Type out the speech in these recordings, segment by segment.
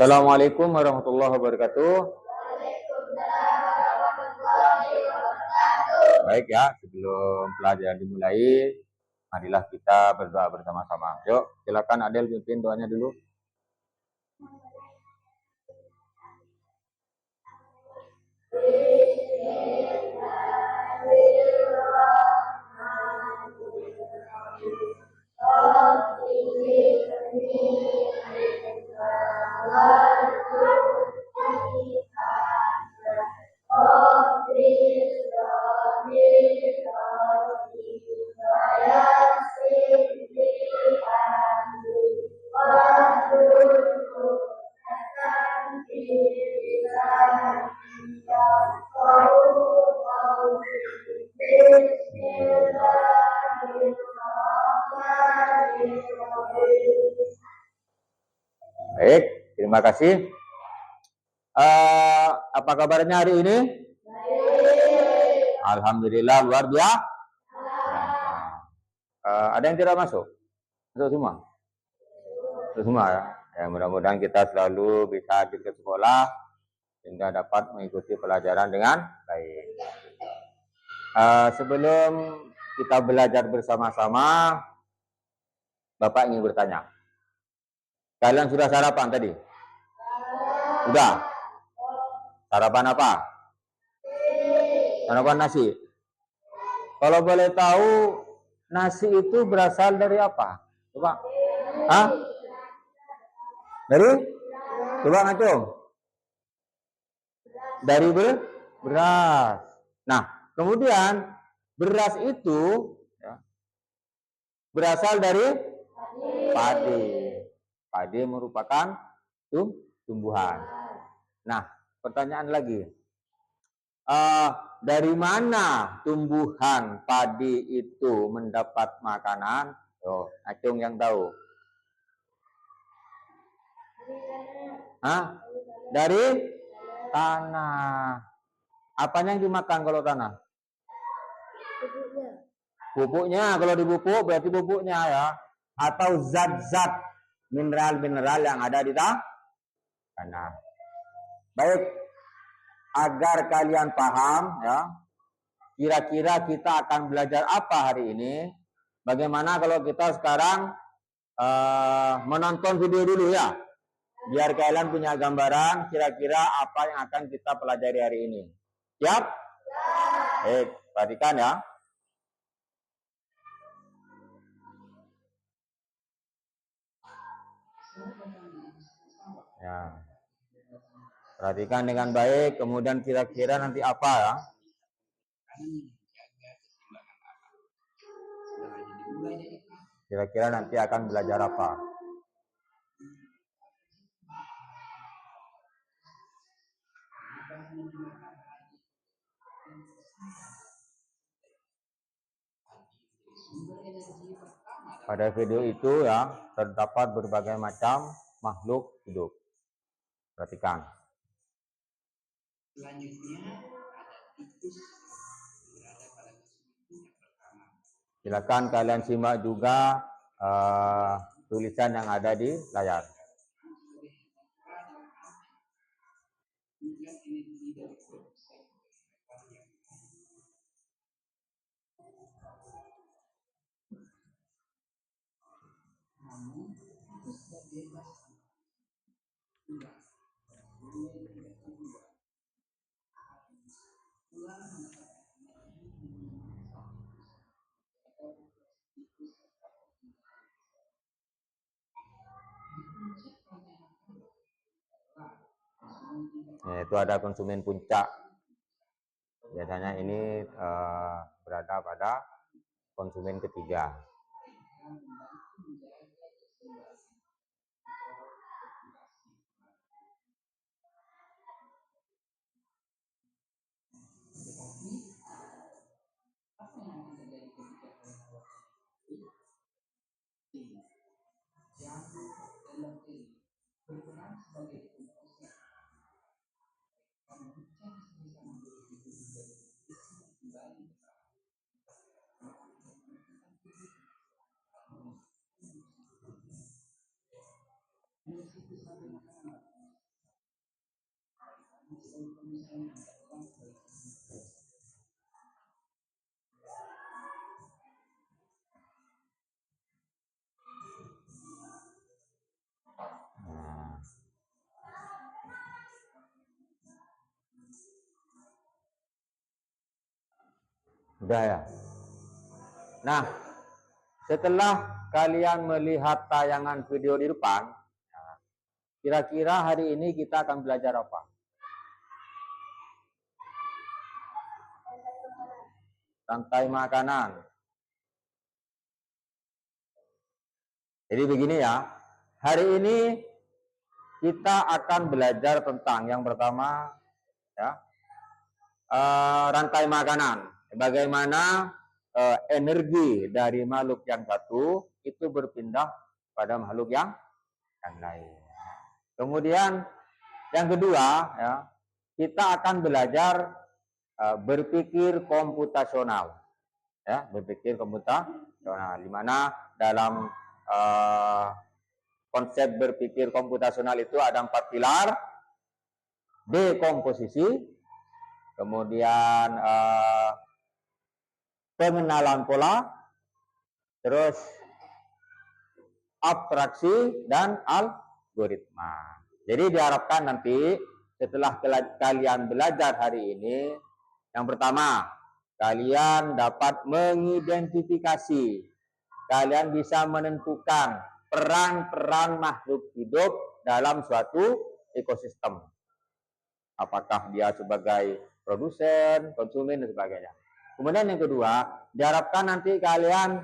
Assalamualaikum warahmatullahi wabarakatuh. Baik ya, sebelum pelajaran dimulai, marilah kita berdoa bersama-sama. Yuk, silakan Adel pimpin doanya dulu. Baik, terima kasih. Apa kabarnya hari ini? Alhamdulillah luar biasa. Ada yang tidak masuk? Masuk semua? Masuk semua ya. Ya, mudah-mudahan kita selalu bisa hadir ke sekolah sehingga dapat mengikuti pelajaran dengan baik. Sebelum kita belajar bersama-sama, Bapak ingin bertanya. Kalian sudah sarapan tadi? Sudah? Sarapan apa? Sarapan nasi. Kalau boleh tahu, nasi itu berasal dari apa? Coba. Hah? Dari? Coba ngacung. Dari beras. Nah, kemudian beras itu ya, berasal dari padi. Padi merupakan tumbuhan. Nah, pertanyaan lagi. Dari mana tumbuhan padi itu mendapat makanan? Oh, acung yang tahu. Hah? Dari tanah. Apanya yang dimakan kalau tanah? Pupuknya. Kalau dibupuk berarti pupuknya ya. Atau zat-zat mineral-mineral yang ada di tanah. Baik. Agar kalian paham ya, kira-kira kita akan belajar apa hari ini. Bagaimana kalau kita sekarang menonton video dulu ya, biar kalian punya gambaran kira-kira apa yang akan kita pelajari hari ini. Siap? Baik, perhatikan ya. Ya. Perhatikan dengan baik, kemudian kira-kira nanti apa ya? Kira-kira nanti akan belajar apa? Pada video itu ya, terdapat berbagai macam makhluk hidup. Perhatikan. Selanjutnya ada tikus berada pada posisi yang pertama. Silakan kalian simak juga tulisan yang ada di layar. Itu ada konsumen puncak. Biasanya ini berada pada konsumen ketiga. Nah, udah ya. Nah, setelah kalian melihat tayangan video di depan, kira-kira hari ini kita akan belajar apa? Rantai makanan. Jadi begini ya, hari ini kita akan belajar tentang yang pertama ya, rantai makanan. Bagaimana energi dari makhluk yang satu itu berpindah pada makhluk yang lain. Kemudian yang kedua ya, kita akan belajar berpikir komputasional. Ya, berpikir komputasional, di mana dalam konsep berpikir komputasional itu ada 4 pilar: dekomposisi, kemudian pengenalan pola, terus abstraksi, dan algoritma. Jadi diharapkan nanti setelah kalian belajar hari ini, yang pertama, kalian dapat mengidentifikasi, kalian bisa menentukan peran-peran makhluk hidup dalam suatu ekosistem. Apakah dia sebagai produsen, konsumen, dan sebagainya. Kemudian yang kedua, diharapkan nanti kalian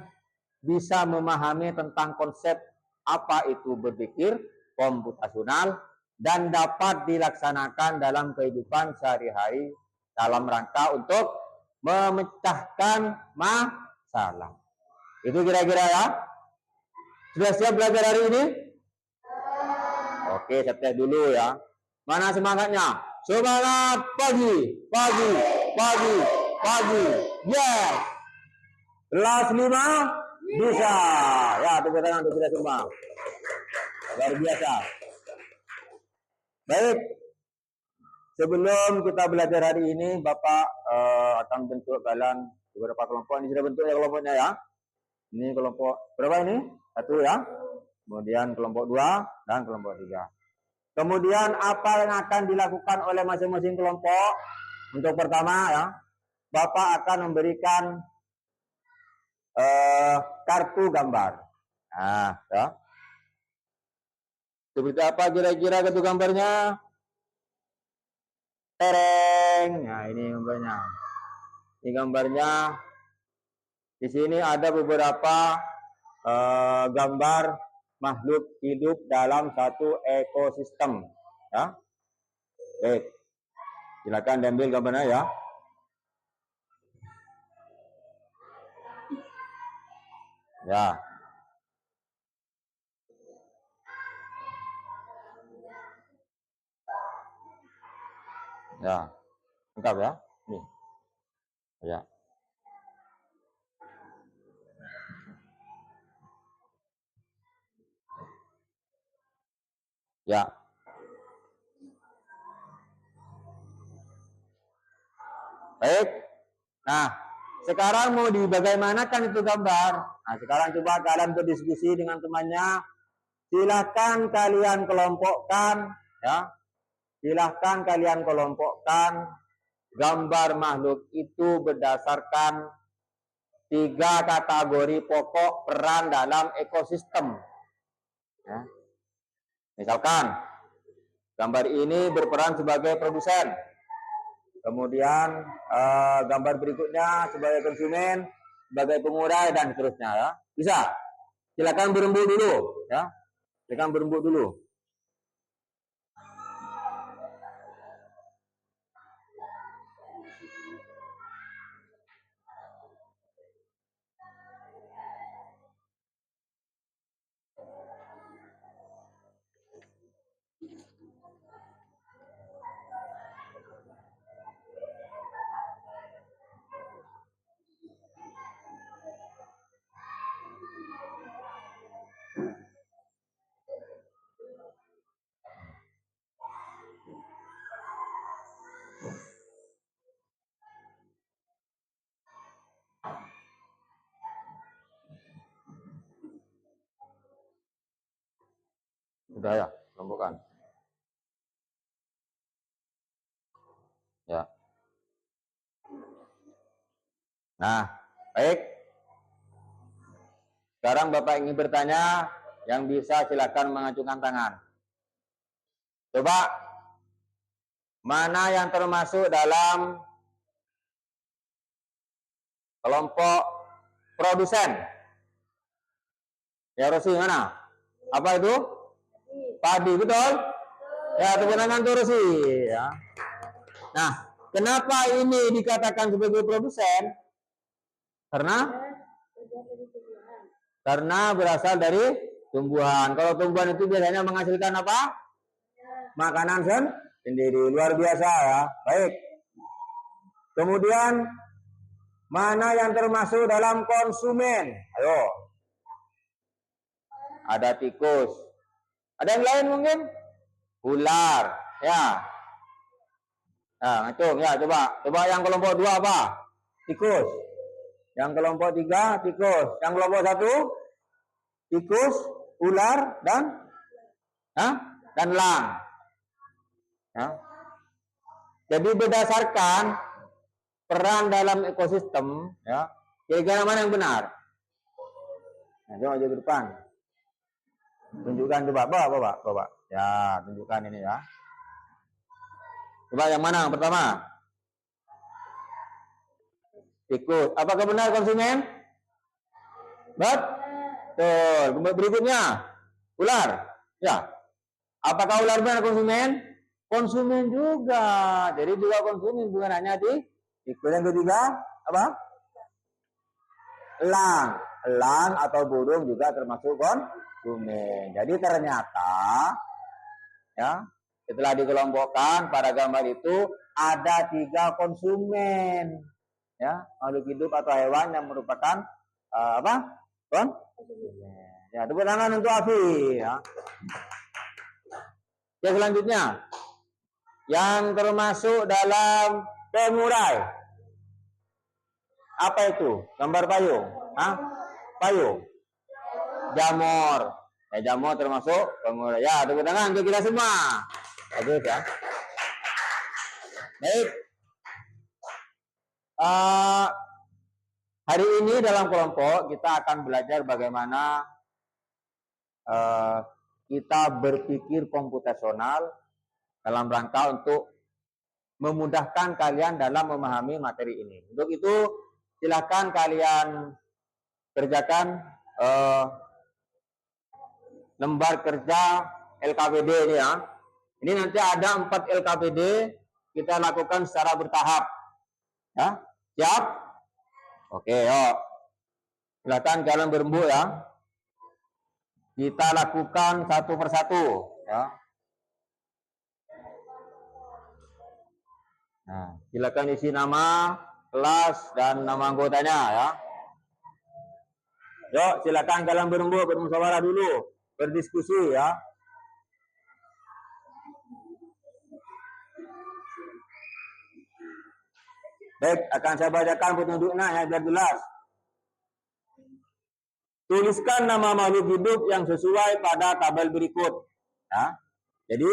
bisa memahami tentang konsep apa itu berpikir komputasional dan dapat dilaksanakan dalam kehidupan sehari-hari dalam rangka untuk memecahkan masalah. Itu kira-kira ya. Sudah siap belajar hari ini? Oke, saya tes dulu ya. Mana semangatnya? Semangat pagi, pagi, pagi, pagi. Yes. Kelas 5 bisa. Ya, tepuk tangan untuk kita semua. Luar biasa. Baik. Sebelum kita belajar hari ini, Bapak akan bentuk kalian beberapa kelompok. Ini sudah bentuk ya kelompoknya ya. Ini kelompok berapa ini? 1 ya. Kemudian kelompok 2 dan kelompok 3. Kemudian apa yang akan dilakukan oleh masing-masing kelompok? Untuk pertama ya, Bapak akan memberikan kartu gambar. Nah, ya. Seperti apa kira-kira kartu gambarnya? Tereng. Nah, ini gambarnya. Ini gambarnya. Di sini ada beberapa gambar makhluk hidup dalam satu ekosistem. Ya. Baik. Silakan diambil gambarnya ya. Ya. Ya. Lengkap ya. Nih. Ya. Ya. Baik. Nah, sekarang mau bagaimanakan itu gambar? Nah, sekarang coba kalian berdiskusi dengan temannya. Silahkan kalian kelompokkan, ya. Silahkan kalian kelompokkan gambar makhluk itu berdasarkan 3 kategori pokok peran dalam ekosistem. Ya. Misalkan, gambar ini berperan sebagai produsen. Kemudian gambar berikutnya sebagai konsumen, sebagai pengurai, dan seterusnya ya. Bisa. Silakan berembuk dulu ya. Silakan berembuk dulu. Sudah ya, kelompokkan. Ya. Nah, baik. Sekarang Bapak ingin bertanya, yang bisa silakan mengacungkan tangan. Coba, mana yang termasuk dalam kelompok produsen? Ya, Rosi, mana? Apa itu? Padi, betul? Ya, tepuk tangan tuh, Rosi. Ya. Nah, kenapa ini dikatakan sebagai produsen? Karena berasal dari tumbuhan. Kalau tumbuhan itu biasanya menghasilkan apa? Makanan sendiri. Luar biasa ya. Baik. Kemudian mana yang termasuk dalam konsumen? Ayo. Ada tikus. Ada yang lain mungkin? Ular. Ya. Nah, ngacung ya, coba yang kelompok 2 apa? Tikus. Yang kelompok 3 tikus. Yang kelompok 1 tikus, ular dan elang. Ya. Jadi berdasarkan peran dalam ekosistem, ya, kira-kira mana yang benar? Nah, coba aja ke depan. Tunjukkan coba, bawa. Ya, tunjukkan ini ya. Coba yang mana yang pertama? Tikus. Apakah benar konsumen? Betul. Berikutnya, ular. Ya. Apakah ular benar konsumen? Konsumen juga. Jadi juga konsumen, bukan hanya tikus. Yang ketiga, apa? Elang atau burung juga termasuk konsumen. Jadi ternyata, ya, setelah dikelompokkan pada gambar itu ada 3 konsumen, ya, makhluk hidup atau hewan yang merupakan apa? Konsumen. Ya, tepuk tangan untuk Afi. Ya. Oke, selanjutnya yang termasuk dalam pemurai. Apa itu? Gambar payung. Payung. Jamur. Ya, jamur termasuk pemurai. Ya, tepuk tangan untuk kita semua. Bagus ya. Baik. Hari ini dalam kelompok kita akan belajar bagaimana kita berpikir komputasional dalam rangka untuk memudahkan kalian dalam memahami materi ini. Untuk itu silakan kalian kerjakan lembar kerja LKPD ini ya. Ini nanti ada 4 LKPD, kita lakukan secara bertahap. Ya, siap? Oke, yuk. Silakan kalian berembuk ya. Kita lakukan satu persatu ya. Nah, silakan isi nama, kelas dan nama anggotanya ya. Yuk, silakan kalian berembuk, bermusyawarah dulu, berdiskusi ya. Baik, akan saya bacakan petunjuknya ya biar jelas. Tuliskan nama makhluk hidup yang sesuai pada tabel berikut. Ya. Jadi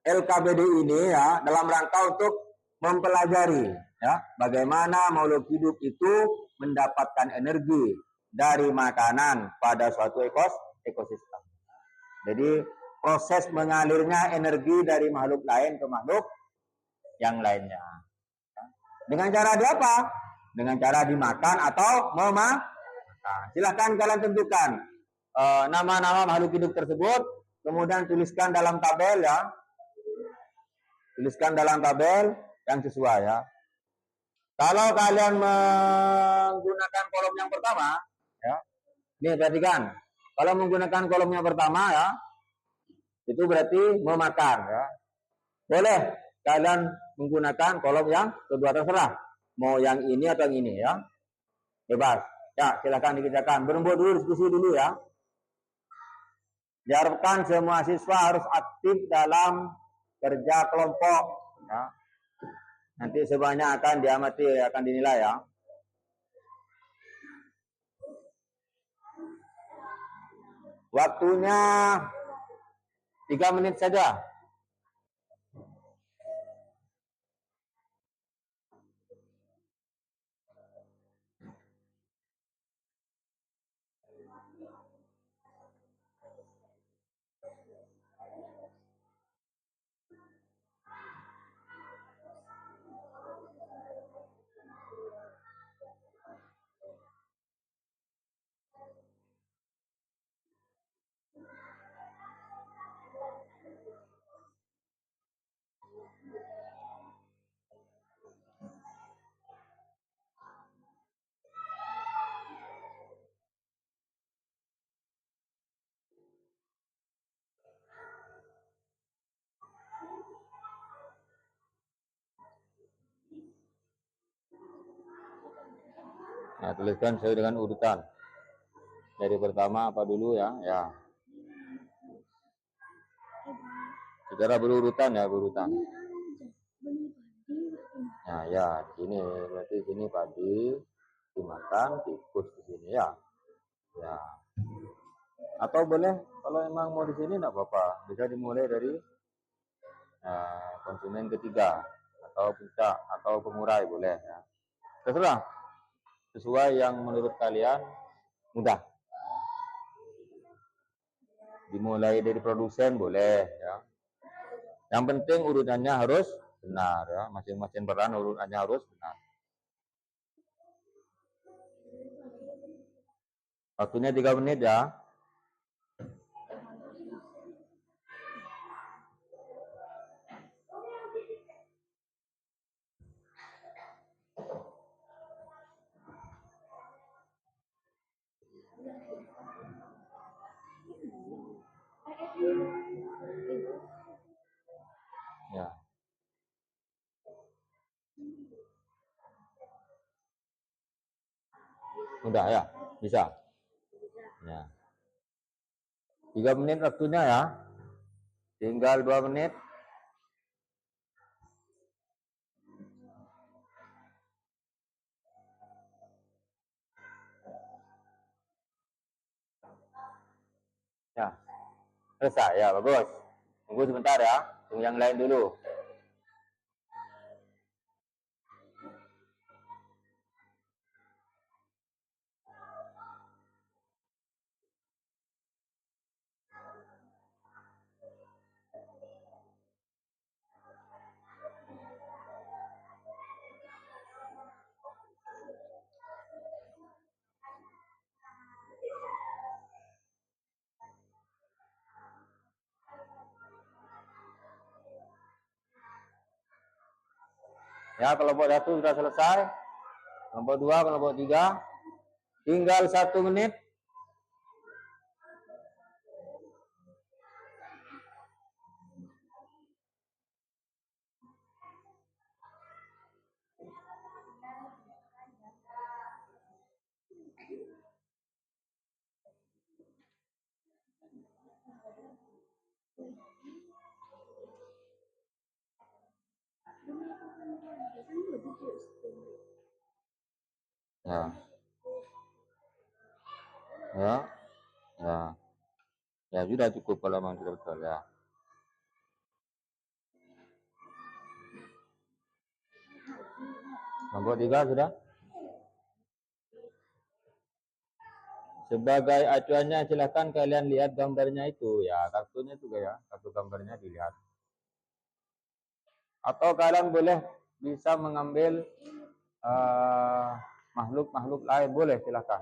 LKPD ini ya dalam rangka untuk mempelajari ya bagaimana makhluk hidup itu mendapatkan energi dari makanan pada suatu ekosistem. Jadi proses mengalirnya energi dari makhluk lain ke makhluk yang lainnya. Dengan cara apa? Dengan cara dimakan atau memakan. Silahkan kalian tentukan nama-nama makhluk hidup tersebut, kemudian tuliskan dalam tabel ya. Tuliskan dalam tabel yang sesuai ya. Kalau kalian menggunakan kolom yang pertama, ya, ini perhatikan. Kalau menggunakan kolom yang pertama ya, itu berarti memakan ya. Boleh kalian menggunakan kolom yang kedua terserah. Mau yang ini atau yang ini ya. Bebas. Ya, silakan dikerjakan. Berembuk dulu, diskusi dulu ya. Diharapkan semua siswa harus aktif dalam kerja kelompok ya. Nanti semuanya akan diamati, akan dinilai ya. Waktunya 3 menit saja. Nah, tuliskan sesuai dengan urutan. Dari pertama apa dulu ya? Ya. Secara berurutan ya, berurutan. Nah, ya, sini berarti sini padi dimakan, tikus di sini ya. Ya. Atau boleh kalau emang mau di sini enggak apa-apa, bisa dimulai dari konsumen ketiga atau puncak atau pengurai boleh ya. Terserah. Sesuai yang menurut kalian mudah. Dimulai dari produsen boleh ya. Yang penting urutannya harus benar ya. Masing-masing peran urutannya harus benar. Waktunya 3 menit ya. Ya. Mudah ya? Bisa. Ya. 3 menit waktunya ya. Tinggal 2 menit. Ya. Selesai ya, bagus. Tunggu sebentar ya. Tunggu yang lain dulu. Ya, kelompok 1 sudah selesai. Kelompok 2, kelompok 3. Tinggal 1 menit. Ya. Ya. Ya. Ya sudah cukup kalau memang sudah betul ya. Kelompok 3 sudah. Sebagai acuannya silahkan kalian lihat gambarnya itu ya, kartunya juga ya, kartu gambarnya dilihat. Atau kalian boleh bisa mengambil makhluk-makhluk lain, boleh silahkan.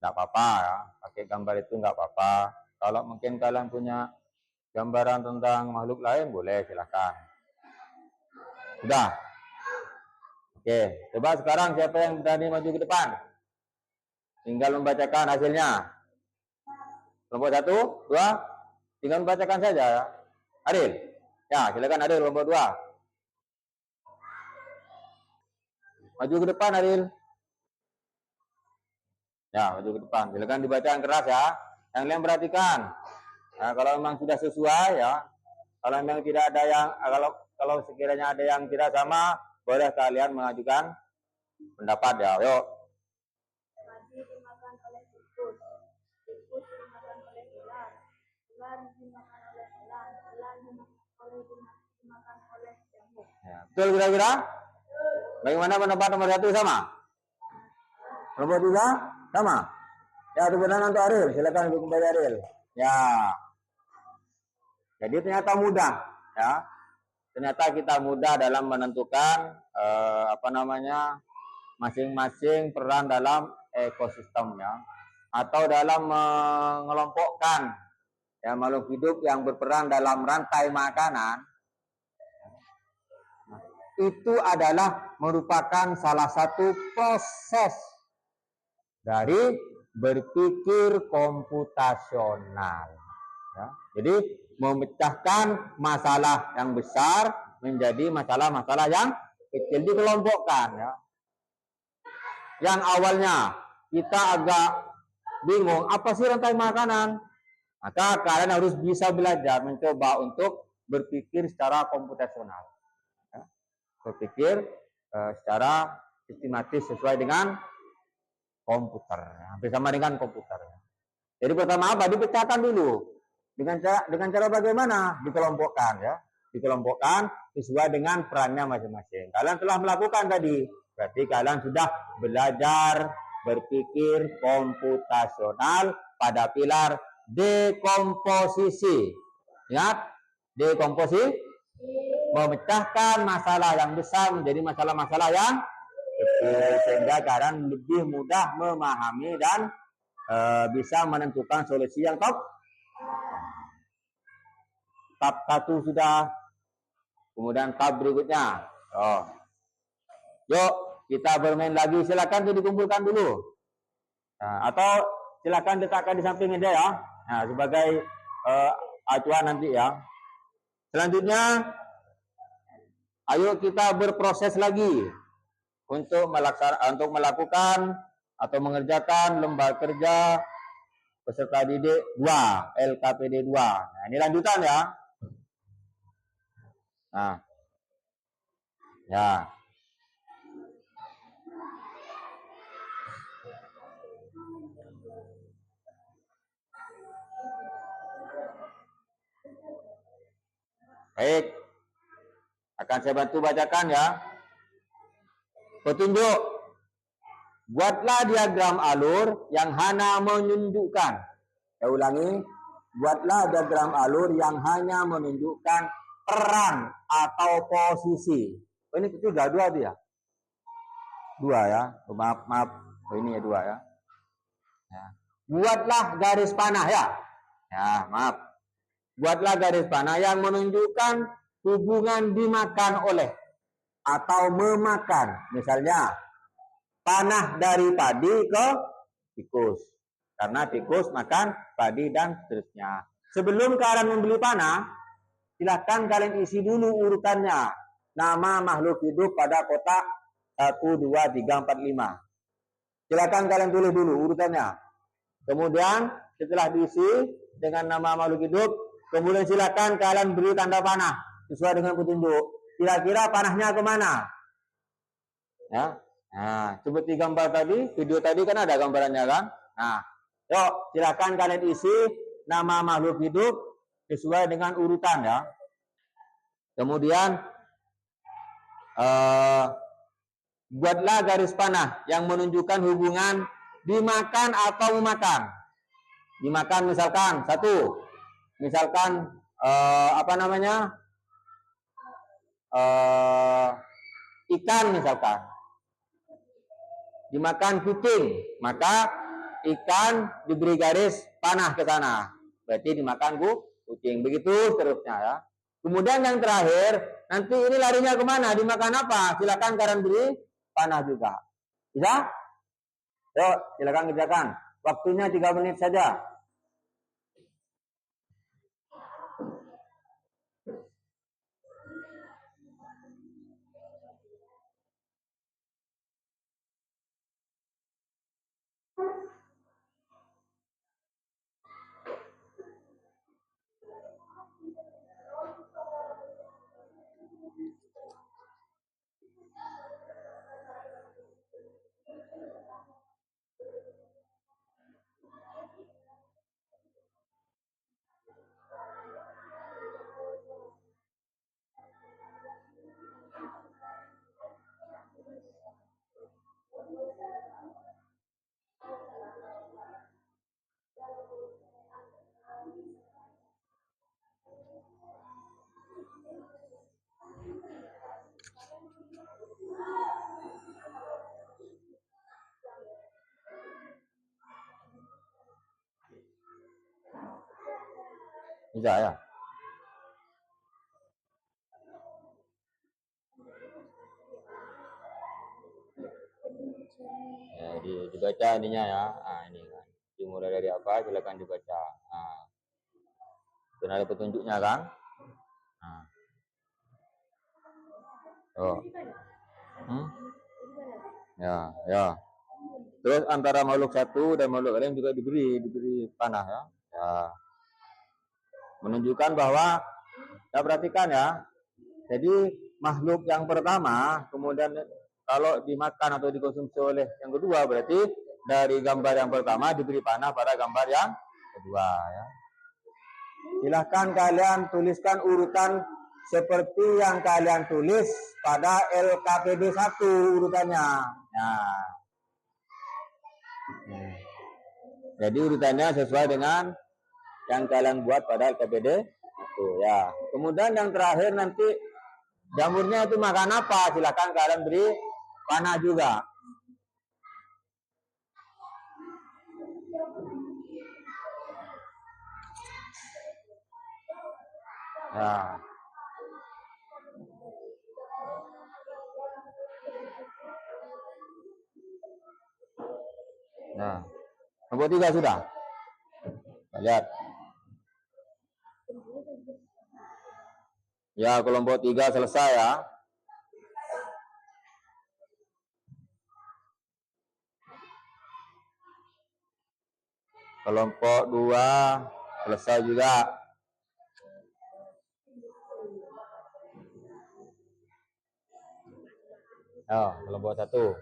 Nggak apa-apa ya, pakai gambar itu nggak apa-apa. Kalau mungkin kalian punya gambaran tentang makhluk lain, boleh silahkan. Sudah. Oke, coba sekarang siapa yang berani maju ke depan? Tinggal membacakan hasilnya. Kelompok 1, 2, tinggal membacakan saja ya. Adil. Ya, silakan Adil, kelompok 2. Maju ke depan Adil. Ya, maju ke depan. Silakan dibaca yang keras ya. Yang lain perhatikan. Nah, kalau memang sudah sesuai ya. Kalau memang tidak ada yang kalau sekiranya ada yang tidak sama, boleh kalian mengajukan pendapat ya. Yuk. Ya, betul kira-kira? Bagaimana pendapat nomor 1 sama? Nomor 3 sama? Ya, tepuk tangan untuk Ariel. Silakan Ibu kembali Ariel. Ya. Jadi ternyata mudah, ya. Ternyata kita mudah dalam menentukan masing-masing peran dalam ekosistem, ya, atau dalam mengelompokkan, ya, makhluk hidup yang berperan dalam rantai makanan. Itu adalah merupakan salah satu proses dari berpikir komputasional, ya. Jadi memecahkan masalah yang besar menjadi masalah-masalah yang kecil, dikelompokkan, ya. Yang awalnya kita agak bingung, apa sih rantai makanan? Maka kalian harus bisa belajar mencoba untuk berpikir secara komputasional, ya. Berpikir secara sistematis sesuai dengan komputer, hampir sama dengan komputer. Jadi pertama apa? Dipecahkan dulu. Dengan cara bagaimana? Dikelompokkan, ya. Dikelompokkan sesuai dengan perannya masing-masing. Kalian telah melakukan tadi. Berarti kalian sudah belajar berpikir komputasional pada pilar dekomposisi. Ingat, dekomposisi memecahkan masalah yang besar menjadi masalah-masalah yang kecil, sehingga kalian lebih mudah memahami dan bisa menentukan solusi yang top. Tab 1 sudah, kemudian tab berikutnya. Yuk kita bermain lagi. Silakan tuh dikumpulkan dulu. Nah, atau silakan letakkan di samping dia, ya. Nah, sebagai acuan nanti, ya. Selanjutnya, ayo kita berproses lagi untuk melakukan atau mengerjakan lembar kerja peserta didik 2, LKPD 2. Nah, ini lanjutan, ya. Nah, ya. Baik, akan saya bantu bacakan, ya. Petunjuk. Buatlah diagram alur yang hanya menunjukkan. Saya ulangi. Buatlah diagram alur yang hanya menunjukkan peran atau posisi. Oh, ini ketiga, 2 dia. 2, ya. Oh, maaf. Oh, ini ya 2, ya. Ya. Buatlah garis panah, ya. Ya, maaf. Buatlah garis panah yang menunjukkan hubungan dimakan oleh atau memakan. Misalnya, panah dari padi ke tikus. Karena tikus makan padi dan seterusnya. Sebelum kalian membeli panah, silahkan kalian isi dulu urutannya. Nama makhluk hidup pada kotak 1, 2, 3, 4, 5. Silahkan kalian tulis dulu urutannya. Kemudian setelah diisi dengan nama makhluk hidup, kemudian silakan kalian beri tanda panah sesuai dengan petunjuk. Kira-kira panahnya kemana? Ya. Nah, seperti gambar tadi, video tadi kan ada gambarannya, kan? Nah, yuk silakan kalian isi nama makhluk hidup sesuai dengan urutan, ya. Kemudian buatlah garis panah yang menunjukkan hubungan dimakan atau memakan. Dimakan misalkan 1, misalkan ikan misalkan. Dimakan kucing, maka ikan diberi garis panah ke sana. Berarti dimakan kucing. Begitu seterusnya, ya. Kemudian yang terakhir, nanti ini larinya kemana? Dimakan apa? Silakan kalian beri panah juga. Bisa? Yuk, silakan kerjakan. Waktunya 3 menit saja. Bisa ya. Ya, dibaca ininya ya. Nah, ini kan. Dimulai dari apa? Silakan dibaca. Nah, sudah ada petunjuknya kan? Nah, oh. Ya, ya. Terus antara makhluk satu dan makhluk lain juga diberi panah ya. Ya. Menunjukkan bahwa ya perhatikan ya. Jadi makhluk yang pertama kemudian kalau dimakan atau dikonsumsi oleh yang kedua berarti dari gambar yang pertama diberi panah pada gambar yang kedua ya. Silahkan kalian tuliskan urutan seperti yang kalian tulis pada LKPD 1 urutannya. Nah. Jadi urutannya sesuai dengan yang kalian buat pada LKPD itu ya. Kemudian yang terakhir nanti jamurnya itu makan apa? Silahkan kalian beri panah juga. Ya. Nah, kelompok 3 sudah. Lihat. Ya, kelompok 3 selesai ya. Kelompok 2 selesai juga. Oh, kelompok 1.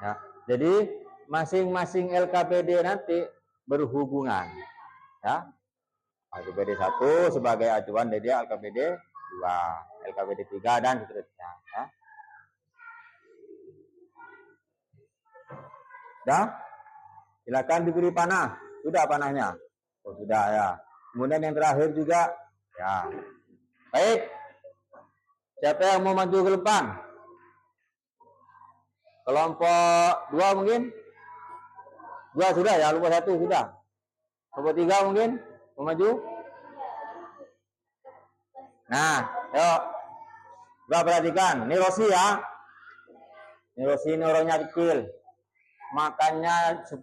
Ya, jadi masing-masing LKPD nanti berhubungan. Ya. LKPD 1 sebagai acuan dari LKPD 2, LKPD 3 dan seterusnya. Ya. Sudah? Silakan diberi panah. Sudah panahnya? Oh, sudah ya. Kemudian yang terakhir juga ya. Baik. Siapa yang mau maju ke depan? Kelompok 2 mungkin? 2 sudah ya, kelompok 1 sudah. Kelompok 3 mungkin mau maju? Nah, yuk. Coba perhatikan, ini Rosi ya. Ini Rosi ini orangnya kecil. Makannya 10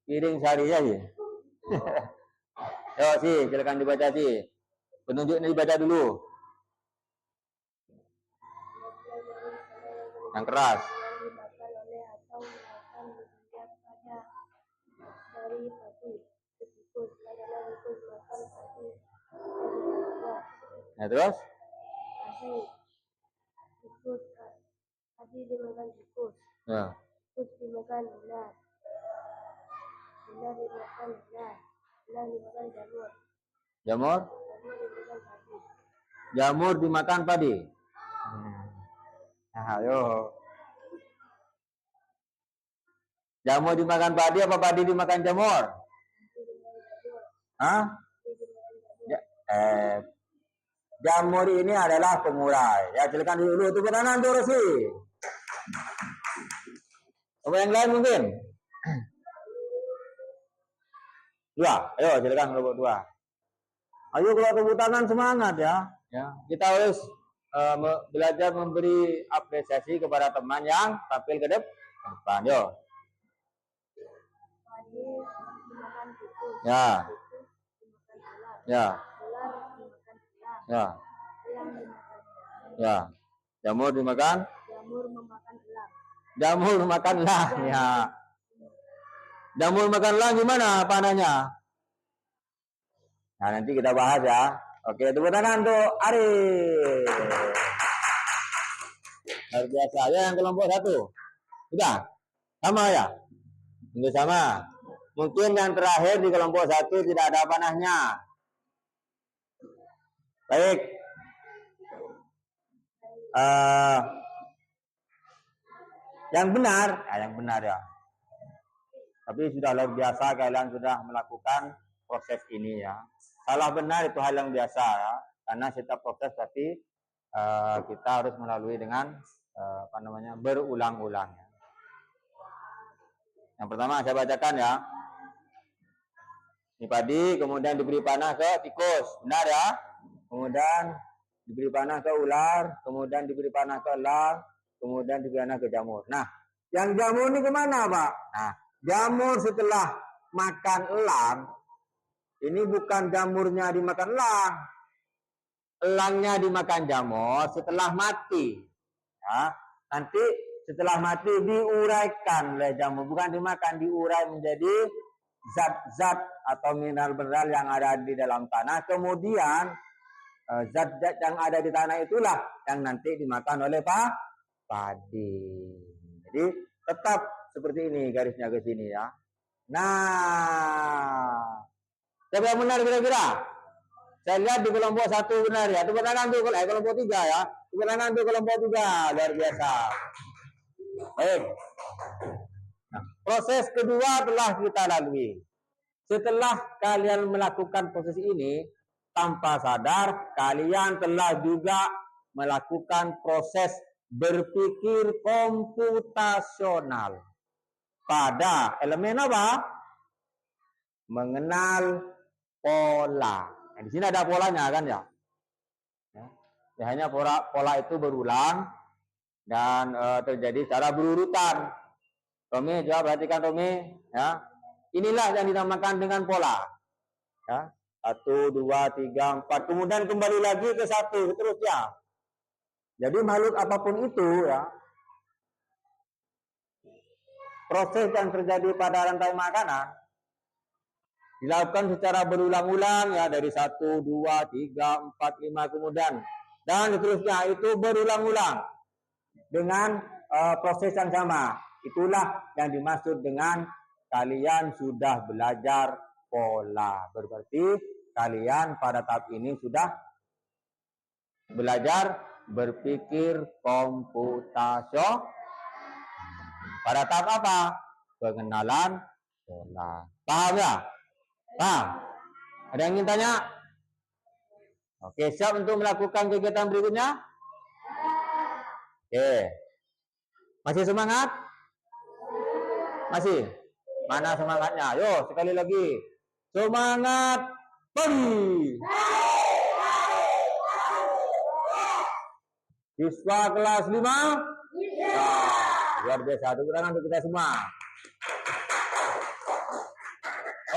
piring sehari ya sih. Yuk sih, silakan dibaca sih. Penunjuk ini dibaca dulu. Yang keras. Nah terus? Tadi dimakan tikus. Ya. Tikus dimakan ular. Ular dimakan ular. Ular dimakan jamur. Jamur? Jamur dimakan padi. Jamur dimakan padi. Nah, ayo. Jamur dimakan padi apa padi dimakan jamur? Hah? Ya, jamur ini adalah pengurai. Ya, silakan dulu tepuk tangan tuh Rosi. Coba yang lain mungkin. 2. Ayo silakan kelompok 2. Ayo kalau tepuk tangan semangat ya. Ya, kita harus belajar memberi apresiasi kepada teman yang tampil ke depan. Yo. Padi dimakan tikus. Ya. Tikus dimakan ular. Ya. Ular dimakan elang. Ya. Elang dimakan jamur. Ya. Jamur dimakan? Jamur memakan elang. Jamur memakan elang. Ya. Jamur makan elang gimana panahnya? Nah, nanti kita bahas ya. Oke, tepuk tangan untuk Ari. Luar biasa. Ya, yang kelompok 1. Sudah? Sama ya? Ini sama. Mungkin yang terakhir di kelompok 1 tidak ada panahnya. Baik. Yang benar ya. Tapi sudah luar biasa kalian sudah melakukan proses ini ya. Salah benar itu hal yang biasa ya. Karena setiap proses pasti kita harus melalui dengan berulang-ulang ya. Yang pertama saya bacakan ya. Ini padi, kemudian diberi panah ke tikus, benar ya? Kemudian diberi panah ke ular, kemudian diberi panah ke elang, kemudian diberi panah ke jamur. Nah, yang jamur ini kemana, Pak? Nah, jamur setelah makan elang, ini bukan jamurnya dimakan elang, elangnya dimakan jamur setelah mati. Ya, nanti setelah mati diuraikan oleh jamur, bukan dimakan, diurai menjadi zat-zat atau mineral-mineral yang ada di dalam tanah. Kemudian zat-zat yang ada di tanah itulah yang nanti dimakan oleh padi. Jadi tetap seperti ini garisnya ke sini ya. Nah, siapa yang benar kira-kira? Saya lihat di kelompok 1 benar ya. Tepuk tangan tuh kelompok 3 ya. Tepuk tangan tuh kelompok 3. Luar biasa. Baik. Nah, proses kedua telah kita lalui. Setelah kalian melakukan proses ini, tanpa sadar kalian telah juga melakukan proses berpikir komputasional pada elemen apa? Mengenal pola. Nah, di sini ada polanya kan ya? Hanya pola itu berulang dan terjadi secara berurutan. Romi, coba perhatikan Romi, ya. Inilah yang dinamakan dengan pola. Ya. 1, 2, 3, 4. Kemudian kembali lagi ke 1, seterusnya. Jadi makhluk apapun itu, ya, proses yang terjadi pada rantai makanan dilakukan secara berulang-ulang ya, dari 1, 2, 3, 4, 5 kemudian dan seterusnya, itu berulang-ulang dengan proses yang sama. Itulah yang dimaksud dengan kalian sudah belajar pola. Berarti kalian pada tahap ini sudah belajar berpikir komputasional. Pada tahap apa? Pengenalan pola. Paham ya? Paham? Ada yang ingin tanya? Oke, siap untuk melakukan kegiatan berikutnya? Oke. Masih semangat? Masih? Mana semangatnya? Yo, sekali lagi. Semangat pagi. Siswa kelas 5? Luar biasa. Tepuk tangan untuk kita semua.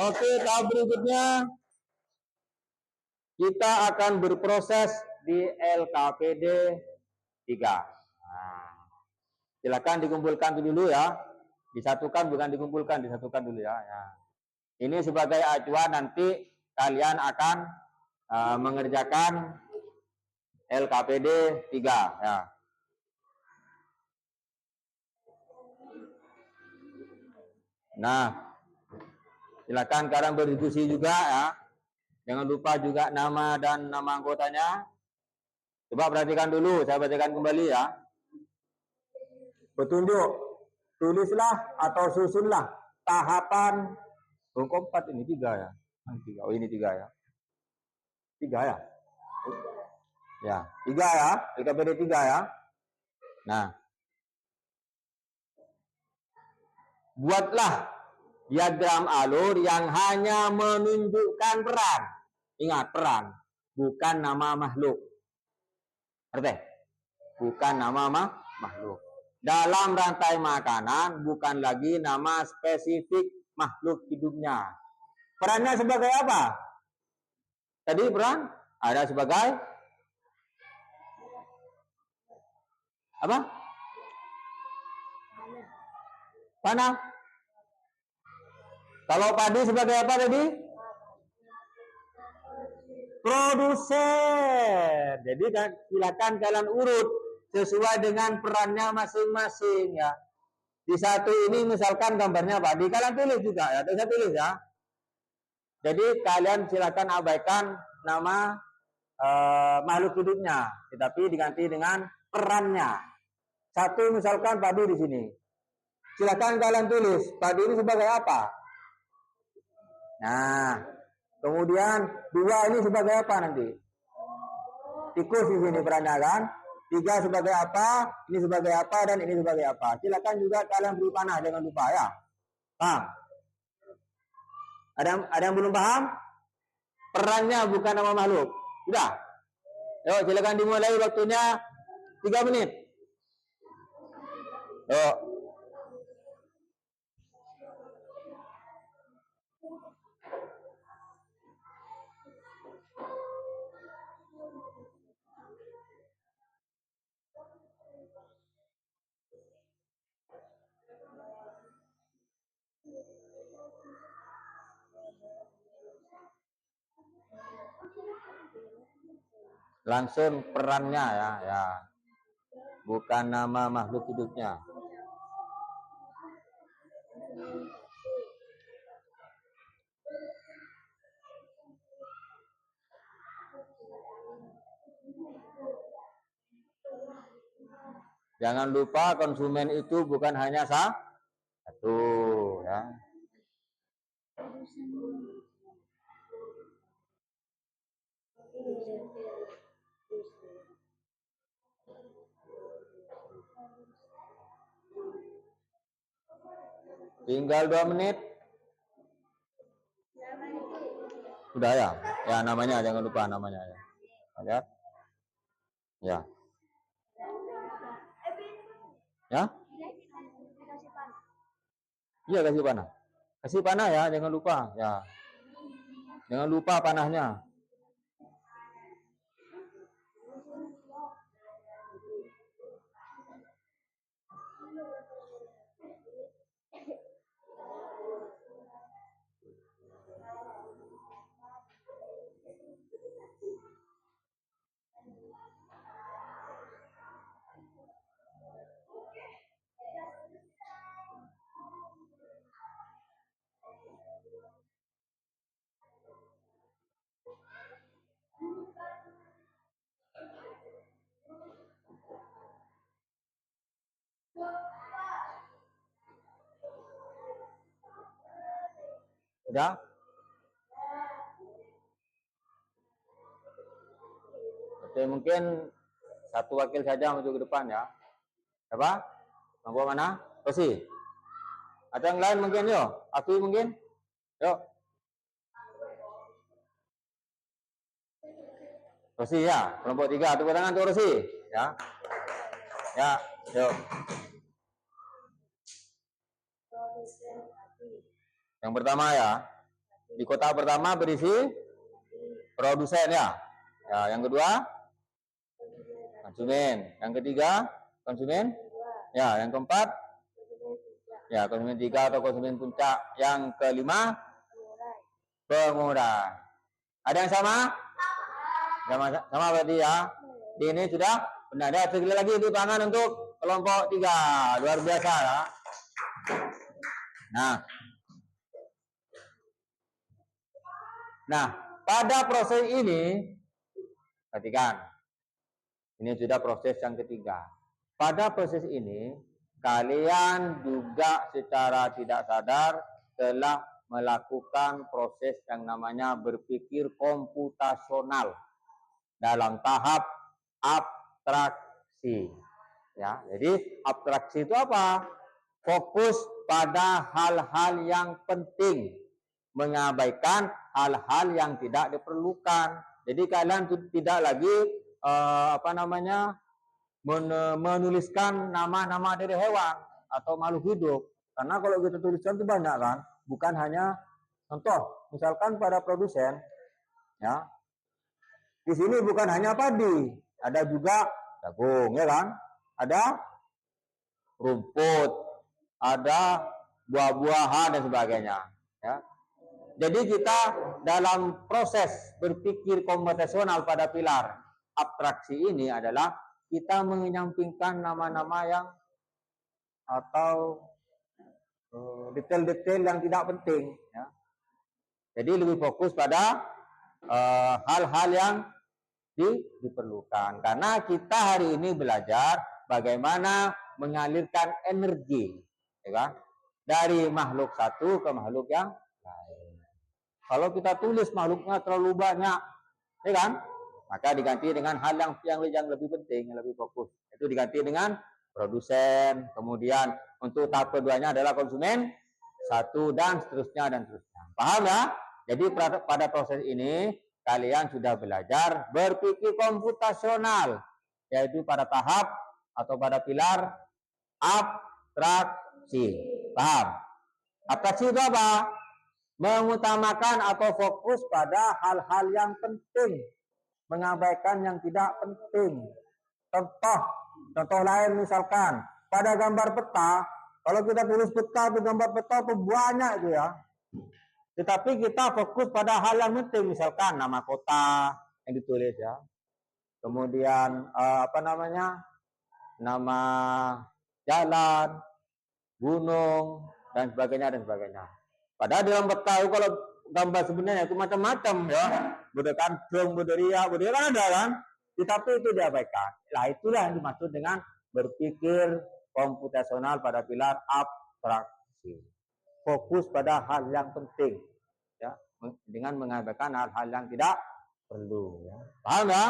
Oke, tahap berikutnya kita akan berproses di LKPD 3. Nah, silakan dikumpulkan dulu ya. Disatukan, bukan dikumpulkan, disatukan dulu ya. Ini sebagai acuan nanti kalian akan mengerjakan LKPD 3 ya. Nah, silakan kalian berdiskusi juga ya. Jangan lupa juga nama dan nama anggotanya. Coba perhatikan dulu, saya bacakan kembali ya. Petunjuk. Tulislah atau susunlah tahapan. Oh, 4 ini 3 ya. 3. Oh, ini 3 ya. 3 ya. Ya, 3 ya. LKPD 3 ya. Nah, buatlah diagram alur yang hanya menunjukkan peran. Ingat, peran, bukan nama makhluk. Ngerti? Bukan nama makhluk. Dalam rantai makanan bukan lagi nama spesifik makhluk hidupnya. Perannya sebagai apa? Tadi peran ada sebagai apa? Panah. Kalau padi sebagai apa tadi? Produsen. Jadi silakan kalian urut sesuai dengan perannya masing-masing ya. Di satu ini misalkan gambarnya padi, kalian tulis juga ya. Saya tulis ya. Jadi kalian silakan abaikan nama makhluk hidupnya, tetapi diganti dengan perannya. Satu misalkan padi di sini. Silakan kalian tulis padi ini sebagai apa. Nah, kemudian 2 ini sebagai apa nanti? Tikus di sini perannya kan? 3 sebagai apa? Ini sebagai apa dan ini sebagai apa? Silakan juga kalian beri panah, jangan lupa ya. Paham? Ada yang belum paham? Perannya bukan nama makhluk. Sudah? Yuk, silakan dimulai, waktunya 3 menit. Yuk. Langsung perannya ya. Bukan nama makhluk hidupnya. Jangan lupa konsumen itu bukan hanya satu ya. Tinggal 2 menit. Sudah ya? Ya, namanya jangan lupa namanya ya. Lihat. Ya. Ya? Iya, kasih panah. Kasih panah ya, jangan lupa ya. Jangan lupa panahnya. Udah? Oke, mungkin satu wakil saja maju ke depan ya. Siapa? Kelompok mana? Rosi. Ada yang lain mungkin yuk? Aku mungkin? Yuk. Rosi ya, kelompok 3. Tepuk tangan untuk Rosi ya. Ya, yuk. Yang pertama ya. Di kotak pertama berisi produsen ya. Ya, yang kedua konsumen. Yang ketiga konsumen. Ya, yang keempat ya konsumen 3 atau konsumen puncak. Yang kelima pengurang. Ada yang sama? Sama berarti ya. Ini sudah benar ya. Sekali lagi tepuk tangan untuk kelompok 3. Luar biasa ya. Nah, pada proses ini perhatikan. Ini sudah proses yang ketiga. Pada proses ini kalian juga secara tidak sadar telah melakukan proses yang namanya berpikir komputasional dalam tahap abstraksi. Ya, jadi abstraksi itu apa? Fokus pada hal-hal yang penting, mengabaikan hal-hal yang tidak diperlukan. Jadi kalian tidak lagi menuliskan nama-nama dari hewan atau makhluk hidup. Karena kalau kita tuliskan itu banyak kan, bukan hanya contoh, misalkan pada produsen, ya, di sini bukan hanya padi, ada juga jagung, ya kan, ada rumput, ada buah-buahan dan sebagainya. Ya. Jadi kita dalam proses berpikir komputasional pada pilar abstraksi ini adalah kita menyampingkan nama-nama yang atau detail-detail yang tidak penting. Ya. Jadi lebih fokus pada hal-hal yang diperlukan. Karena kita hari ini belajar bagaimana mengalirkan energi, ya kan? Dari makhluk satu ke makhluk yang lain. Kalau kita tulis makhluknya terlalu banyak, ya kan? Maka diganti dengan hal yang lebih penting, yang lebih fokus. Itu diganti dengan produsen. Kemudian untuk tahap keduanya adalah konsumen. satu, dan seterusnya. Paham ya? Jadi pada proses ini kalian sudah belajar berpikir komputasional, yaitu pada tahap atau pada pilar abstraksi. Paham? Abstraksi itu apa? Mengutamakan atau fokus pada hal-hal yang penting, mengabaikan yang tidak penting. Contoh lain misalkan pada gambar peta, kalau kita tulis peta itu gambar peta itu banyak itu ya. Tetapi kita fokus pada hal yang penting, misalkan nama kota yang ditulis ya. Kemudian nama jalan, gunung, dan sebagainya. Padahal dalam peta itu kalau gambar sebenarnya itu macam-macam ya. Bude kantong, bude riak, bude kan ada kan. Tetapi itu diabaikan. Nah itulah yang dimaksud dengan berpikir komputasional pada pilar abstraksi. Fokus pada hal yang penting, ya, dengan mengabaikan hal-hal yang tidak perlu. Ya. Paham ya?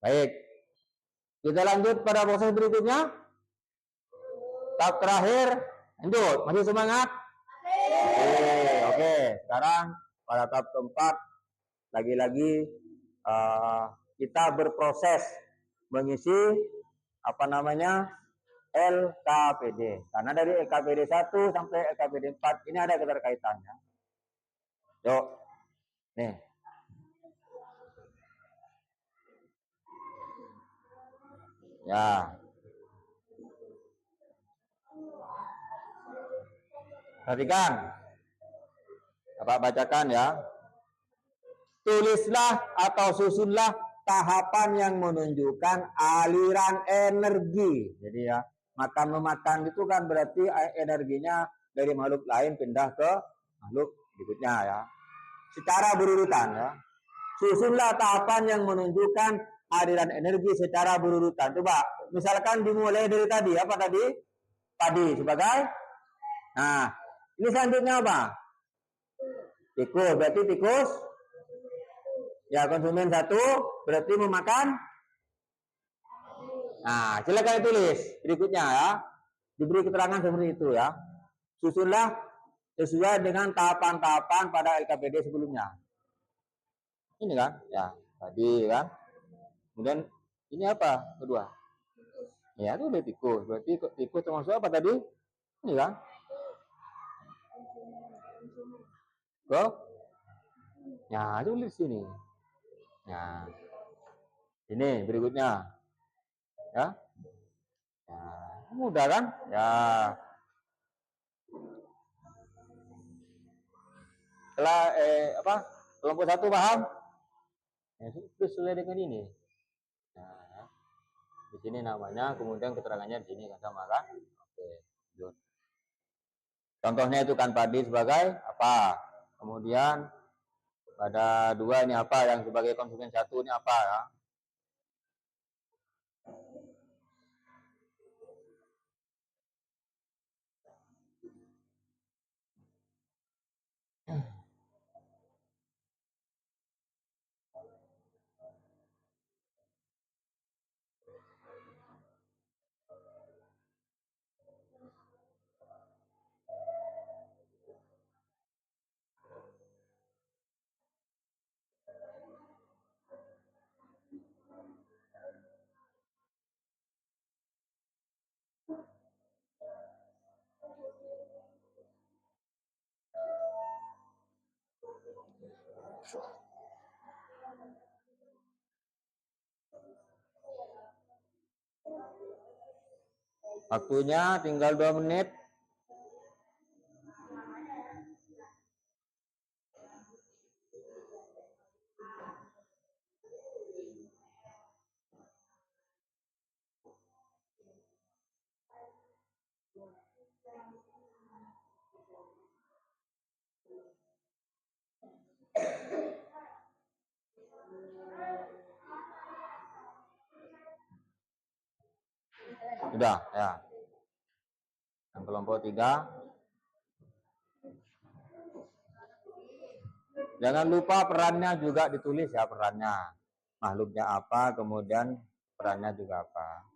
Baik. Kita lanjut pada proses berikutnya. Tahap terakhir. Lanjut. Masih semangat? Oke. Sekarang pada tahap keempat, lagi-lagi kita berproses mengisi LKPD. Karena dari LKPD 1 sampai LKPD 4 ini ada keterkaitannya. Yuk. Nih. Ya. Perhatikan. Bapak bacakan ya. Tulislah atau susunlah tahapan yang menunjukkan aliran energi. Jadi ya, makan itu kan berarti energinya dari makhluk lain pindah ke makhluk berikutnya ya. Secara berurutan ya. Susunlah tahapan yang menunjukkan aliran energi secara berurutan. Coba, misalkan dimulai dari tadi, apa tadi? Padi sebagai. Nah, ini selanjutnya apa? Tikus, berarti tikus. Ya, konsumen 1 berarti memakan. Nah, silakan tulis berikutnya ya. Diberi keterangan seperti itu ya. Susunlah sesuai dengan tahapan-tahapan pada LKPD sebelumnya. Ini kan? Ya, tadi kan. Kemudian ini apa? Kedua. Ya, itu udah tikus. Berarti tikus termasuk apa tadi? Ini kan? Ke? Ya, tulis sini. Nah, ini berikutnya, ya, mudah kan? Ya, setelah kelompok 1 paham? Ya, sesuai dengan ini. Nah, di sini namanya, kemudian keterangannya di sini kan sama kan? Oke, lanjut. Contohnya itu kan padi sebagai apa? Kemudian pada 2 ini apa, yang sebagai konsumen 1 ini apa ya? Waktunya tinggal 2 menit. Sudah, ya. Yang kelompok 3. Jangan lupa perannya juga ditulis ya, perannya. Makhluknya apa, kemudian perannya juga apa.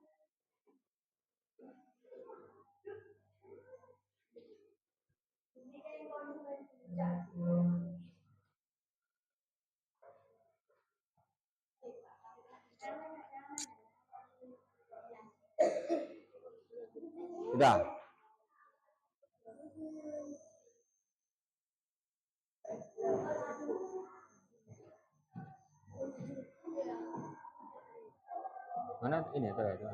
Sudah. Mana ini tuh itu.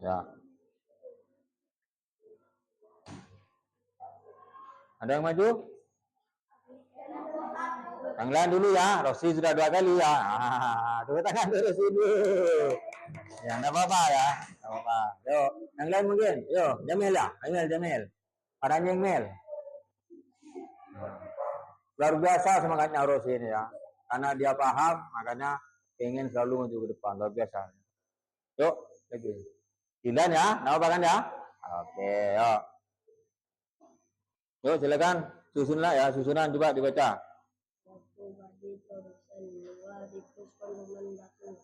Ya. Ada yang maju? Yang lain dulu ya. Rosi sudah 2 kali ya. Tepuk tangan dulu sini. Ya, enggak apa-apa ya. Enggak apa-apa. Yuk, yang lain mungkin. Yuk, Jamil ya. Jamil. Parahnya Jamil. Luar biasa semangatnya Rosi ini ya. Karena dia paham, makanya ingin selalu maju ke depan. Luar biasa. Yuk, lagi. Dilan ya, nama apa kan ya? Oke, yuk. Yuk, silakan. Susunlah ya, susunan coba dibaca. Satu badi produsen, dua dikus konsumen batu,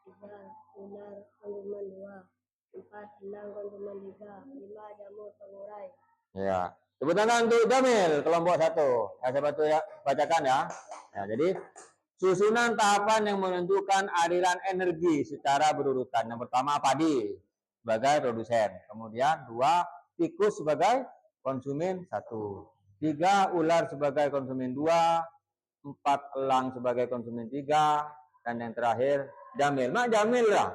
tiga ular konsumen dua, empat elang konsumen tiga, lima jamur pengurai. Ya. Tepuk tangan untuk Jamil, kelompok 1. Ya, saya bantu ya, bacakan ya. Ya, jadi susunan tahapan yang menentukan aliran energi secara berurutan. Yang pertama padi sebagai produsen, kemudian 2 tikus sebagai konsumen 1, 3 ular sebagai konsumen 2, 4 elang sebagai konsumen 3, dan yang terakhir Jamil. Mak Jamil lah.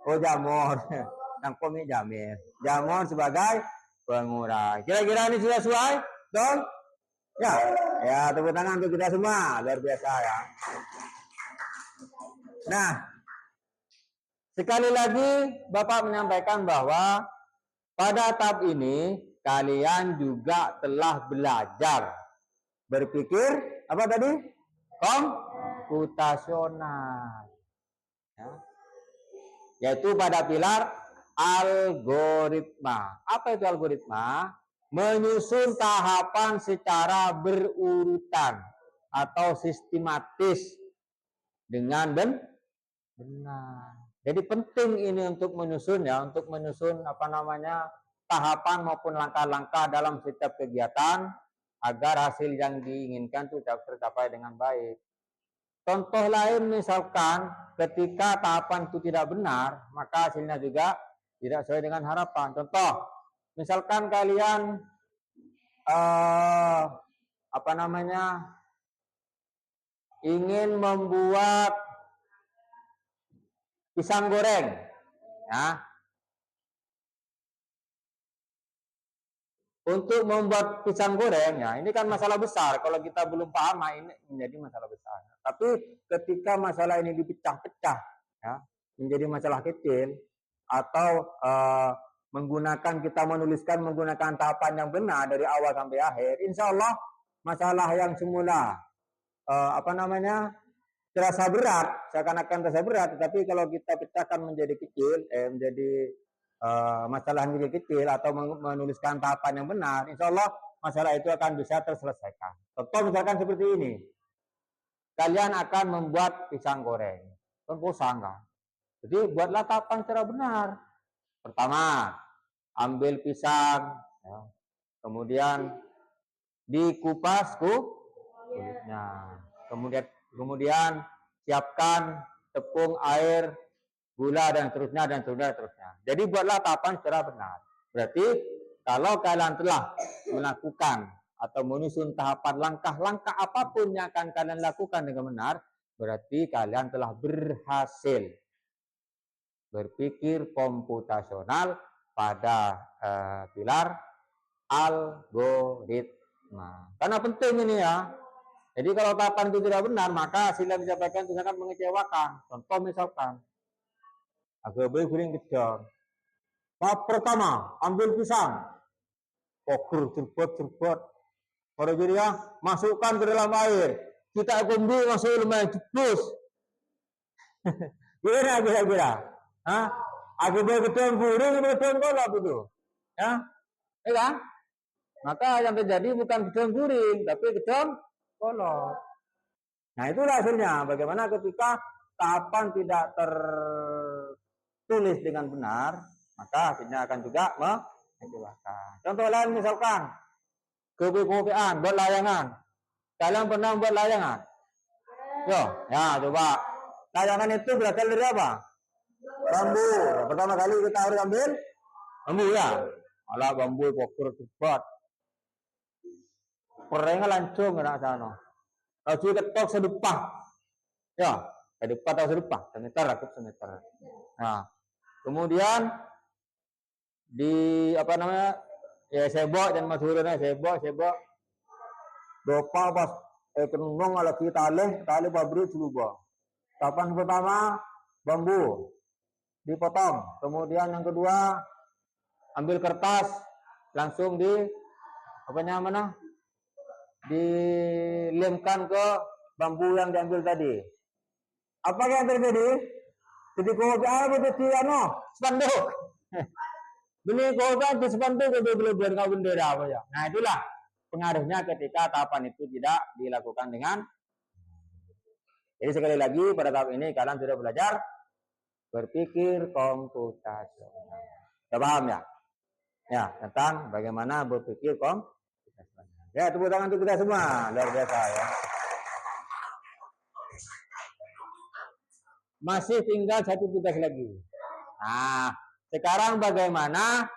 Oh jamur, yang komik Jamil. Jamur sebagai pengurai. Kira-kira ini sudah sesuai? Betul? Ya, ya tepuk tangan untuk kita semua. Luar biasa ya. Nah, sekali lagi Bapak menyampaikan bahwa pada tahap ini kalian juga telah belajar berpikir apa tadi? Komputasional. Ya. Yaitu pada pilar algoritma. Apa itu algoritma? Menyusun tahapan secara berurutan atau sistematis dengan benar. Jadi penting ini untuk menyusun ya, untuk menyusun tahapan maupun langkah-langkah dalam setiap kegiatan agar hasil yang diinginkan itu tercapai dengan baik. Contoh lain misalkan ketika tahapan itu tidak benar, maka hasilnya juga tidak sesuai dengan harapan. Contoh, misalkan kalian ingin membuat pisang goreng, ya. Untuk membuat pisang goreng, ya ini kan masalah besar. Kalau kita belum paham, ini menjadi masalah besar. Tapi ketika masalah ini dipecah-pecah, ya, menjadi masalah kecil, atau kita menuliskan menggunakan tahapan yang benar dari awal sampai akhir, insya Allah masalah yang semula terasa berat, seakan-akan terasa berat, tetapi kalau kita pecahkan menjadi kecil, menjadi masalah yang kecil atau menuliskan tahapan yang benar, insya Allah masalah itu akan bisa terselesaikan. Contoh misalkan seperti ini, kalian akan membuat pisang goreng, kan bosan kan? Jadi buatlah tahapan secara benar. Pertama, ambil pisang, ya. Kemudian dikupas kulitnya, kemudian siapkan tepung, air, gula dan seterusnya. Jadi buatlah tahapan secara benar. Berarti kalau kalian telah melakukan atau menyusun tahapan langkah-langkah apapun yang akan kalian lakukan dengan benar, berarti kalian telah berhasil berpikir komputasional pada pilar algoritma. Karena penting ini ya. Jadi kalau tahapan itu tidak benar, maka hasil yang disampaikan itu sangat mengecewakan. Contoh misalkan, agak guling gedang. Tahap pertama, ambil pisang. Kokur, cerbot. Kalau jadi ya, masukkan ke dalam air. Kita kumbi masuk lumayan jebus. Kira-kira. Hah? Akibat gedang guling, gedang kolak itu. Ya, kan? Maka yang terjadi bukan gedang guling, tapi gedang kolak. Nah itulah hasilnya. Bagaimana ketika tahapan tidak tertulis dengan benar, maka hasilnya akan juga mengecewakan. Contoh lain misalkan kekopiaan buat layangan. Kalian pernah buat layangan? Yo, ya coba. Layangan itu berasal dari apa? Bambu. Pertama kali kita harus ambil bambu ya. Alah bambu poker cepat. Perengnya lancung kena sana. Lalu ketok sedepah. Ya, sedepah atau sedepah, semeter, cukup semeter. Nah, kemudian di apa namanya? Ya sebok dan masurnya sebok. Dopa pas kenung ala kita tali pabrik berubah. Tahapan pertama bambu dipotong, kemudian yang kedua ambil kertas langsung di apa namanya dilemkan ke bambu yang diambil tadi. Apa yang terjadi? Jadi kopi apa itu spanduk. Beli kopi itu spanduk itu belum bendera apa ya. Nah itulah pengaruhnya ketika tahapan itu tidak dilakukan dengan. Jadi sekali lagi pada tahap ini kalian sudah belajar berpikir komputasional. Sudah paham ya? Ya, tentang bagaimana berpikir komputasional. Ya, tepuk tangan untuk kita semua. Luar biasa ya. Masih tinggal satu tugas lagi. Nah, sekarang bagaimana?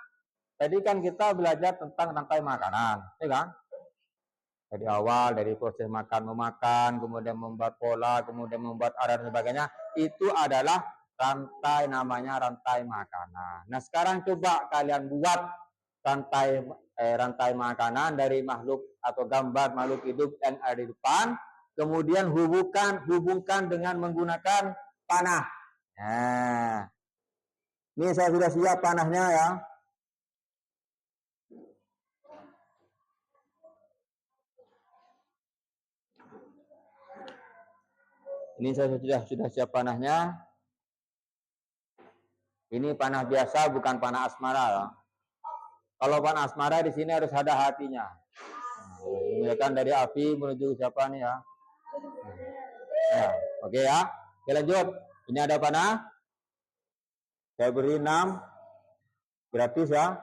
Tadi kan kita belajar tentang rantai makanan, ya kan? Dari awal, dari proses makan memakan, kemudian membuat pola, kemudian membuat arah dan sebagainya. Itu adalah rantai, namanya rantai makanan. Nah sekarang coba kalian buat rantai makanan dari makhluk atau gambar makhluk hidup yang ada di depan. Kemudian hubungkan dengan menggunakan panah. Nah, ini saya sudah siap panahnya ya. Ini saya sudah siap panahnya. Ini panah biasa, bukan panah asmara. Ya. Kalau panah asmara di sini harus ada hatinya. Nah, kan dari api menuju siapa nih ya? Ya, oke ya. Oke lanjut. Ini ada panah. Saya beri 6. Gratis ya.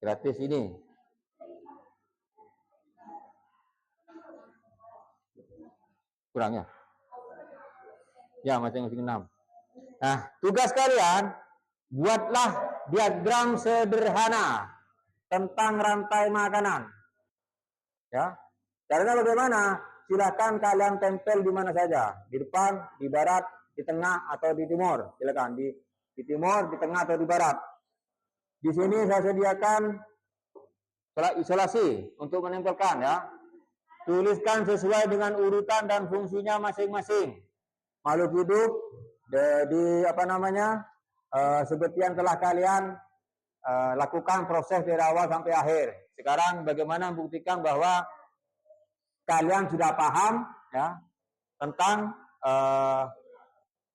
Gratis ini. Kurang ya? Ya, masing-masing 6. Nah, tugas kalian buatlah diagram sederhana tentang rantai makanan. Ya. Caranya bagaimana? Silakan kalian tempel di mana saja, di depan, di barat, di tengah atau di timur. Silakan di timur, di tengah atau di barat. Di sini saya sediakan isolasi untuk menempelkan ya. Tuliskan sesuai dengan urutan dan fungsinya masing-masing. Makhluk hidup di apa namanya seperti yang telah kalian lakukan proses dari awal sampai akhir. Sekarang bagaimana membuktikan bahwa kalian sudah paham ya tentang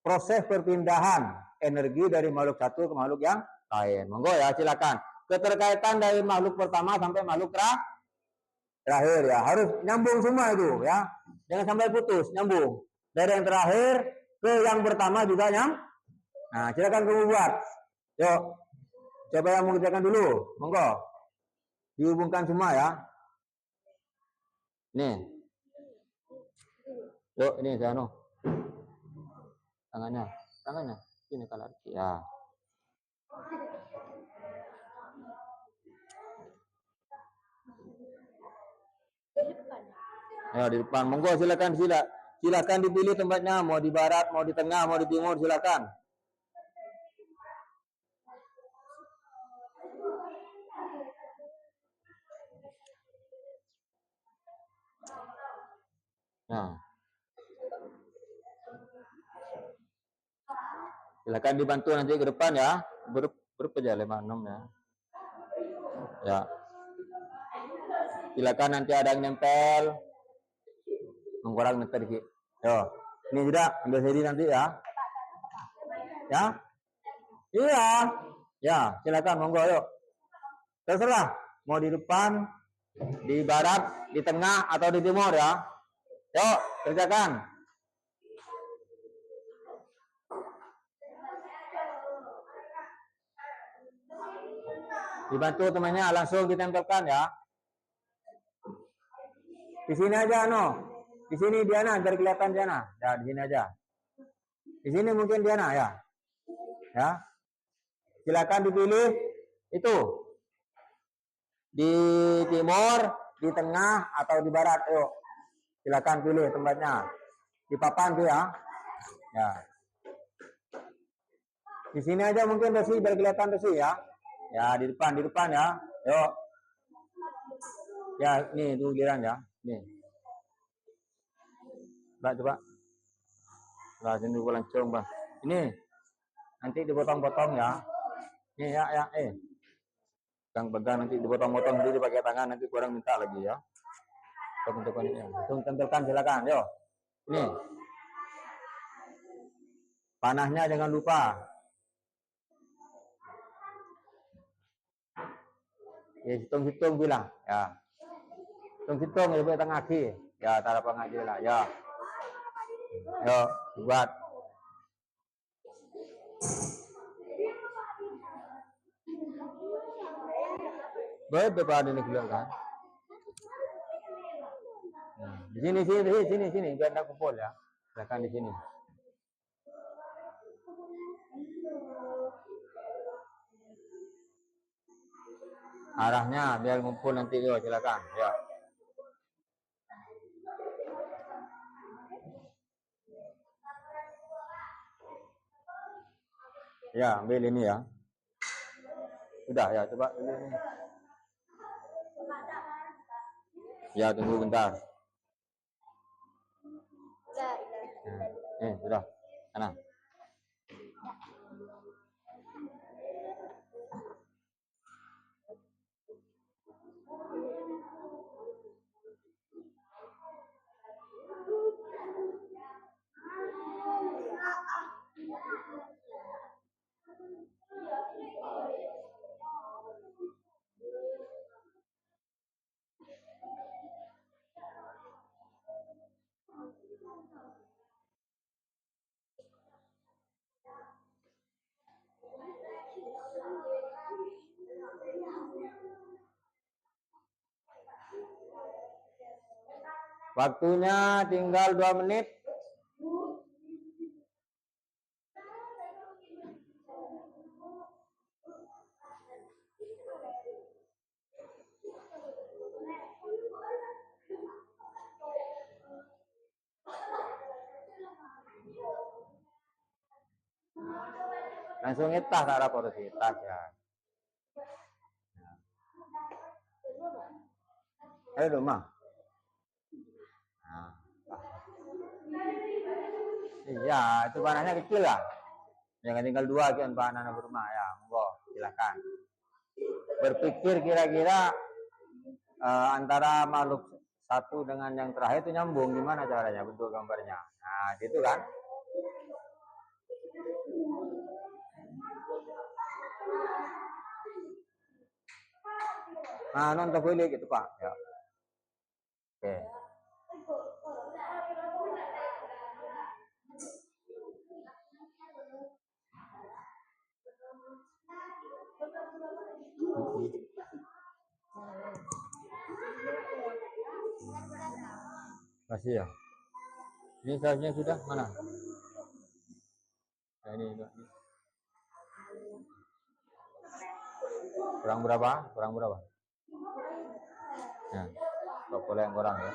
proses perpindahan energi dari makhluk satu ke makhluk yang lain. Monggo ya silakan. Keterkaitan dari makhluk pertama sampai makhluk terakhir ya harus nyambung semua itu ya. Jangan sampai putus, nyambung. Dari yang terakhir ke yang pertama juga Nah, silakan kamu buat. Yuk. Coba yang mengerjakan dulu. Monggo. Dihubungkan semua ya. Nih. Yuk, ini saya Tangannya. Ini kalau ya. Ya, di depan. Monggo silakan Silakan dipilih tempatnya, mau di barat, mau di tengah, mau di timur, silakan. Nah. Silakan dibantu nanti ke depan ya. Berapa aja 56 ya. Ya. Silakan nanti ada yang nempel. Mengkurang nanti dikit. Yo, ini sudah ambil sendiri nanti ya. Ya? Iya. Ya, silakan monggo yuk. Terserah mau di depan, di barat, di tengah atau di timur ya. Yuk, kerjakan. Dibantu temannya, langsung ditempelkan ya. Di sini aja, no. Di sini Diana, biar kelihatan Diana. Ya, di sini aja. Di sini mungkin Diana ya. Ya. Silakan dipilih itu. Di timur, di tengah, atau di barat. Yuk. Silakan pilih tempatnya. Di papan tuh ya. Ya. Di sini aja mungkin Desi, biar kelihatan Desi ya. Ya, di depan ya. Yuk. Ya, ini tuh giliran ya. Nih. Coba. Nah, sini dulu langsung, Bang. Ini nanti dipotong-potong ya. Ini ya, pegang nanti dipotong-potong dulu pakai tangan, nanti kurang minta lagi ya. Untuk ini. Tempelkan silakan, yo. Ini. Panahnya jangan lupa. Ya, hitung-hitung bilang, ya. Hitung-hitung ya buat tengah kaki. Ya, taruh pengaji lah, ya. Yo, buat. Berapa ini bilang kan? Nah, di sini, biar tidak kumpul ya. Silakan di sini. Arahnya biar ngumpul nanti yo, silakan. Ya. Ya, ambil ini ya. Sudah ya, coba ini. Ya, tunggu bentar. Sudah. Sana. Waktunya tinggal 2 menit. Langsung ngetas arah porsi tas ya. Ayo dong, Mah. Nah. Iya, itu panahnya kecil lah. Jangan tinggal 2 kan panah berumah ya. Monggo, silakan. Berpikir kira-kira antara makhluk satu dengan yang terakhir itu nyambung, gimana caranya bentuk gambarnya. Nah, gitu kan. Nah, nonton boleh gitu Pak. Ya. Oke. Masih ya. Ini size-nya sudah mana? Nah, ini. Kurang berapa? Nah, boleh yang kurang ya.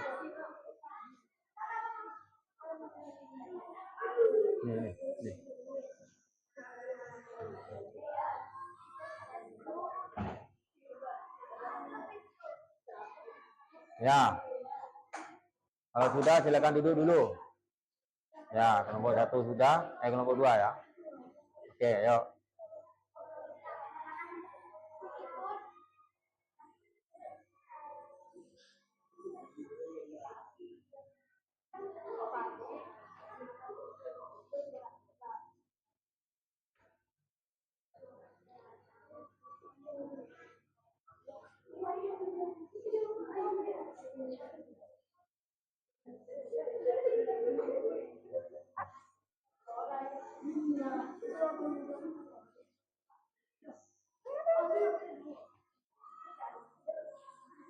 Ini. Ya. Kalau sudah silakan duduk dulu. Ya, kelompok 1 sudah, kelompok 2 ya. Oke, yuk.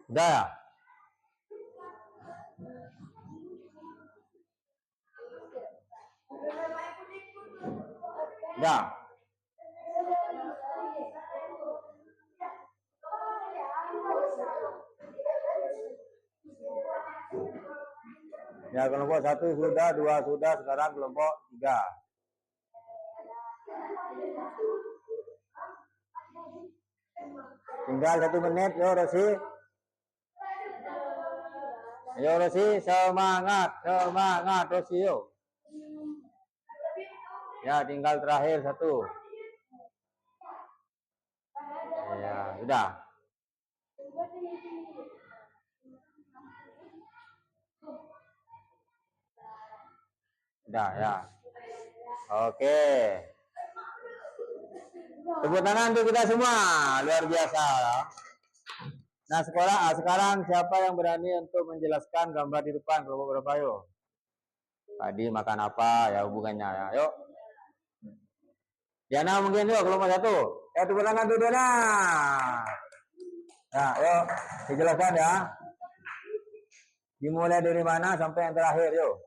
Udah ya? Udah. Ya, kelompok 1 sudah, 2 sudah, sekarang kelompok 3. Tinggal 1 menit, yo Rosi. Yo Rosi, semangat, semangat Rosi yo. Ya, tinggal terakhir 1. Ya, sudah. Udah ya. Oke. Tepuk tangan untuk kita semua, luar biasa. Nah, sekarang siapa yang berani untuk menjelaskan gambar di depan kelompok berapa yuk? Tadi makan apa ya hubungannya ya? Yuk. Diana mungkin yuk kelompok 1. Tepuk tangan untuk Diana. Nah, yuk dijelaskan ya. Dimulai dari mana sampai yang terakhir yuk.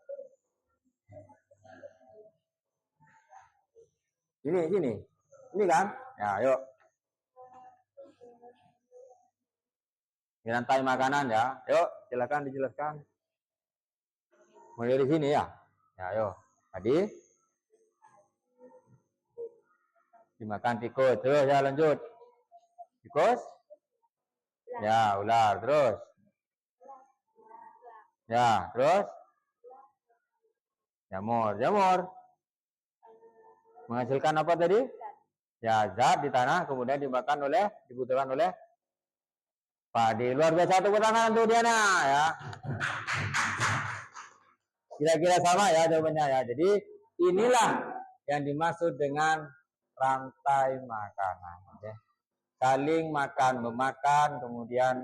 Ini kan? Ya, yuk. Di rantai makanan ya. Yuk, silakan dijelaskan. Mulai dari sini ya. Ya, yuk. Tadi dimakan tikus. Terus ya lanjut. Tikus? Ya, ular. Terus? Ya, terus? Jamur. Menghasilkan apa tadi? Ya, zat di tanah kemudian dibutuhkan oleh padi. Luar biasa, tepuk tangan untuk Diana ya. Kira-kira sama ya jawabannya ya. Jadi inilah yang dimaksud dengan rantai makanan. Ya. Saling makan, memakan, kemudian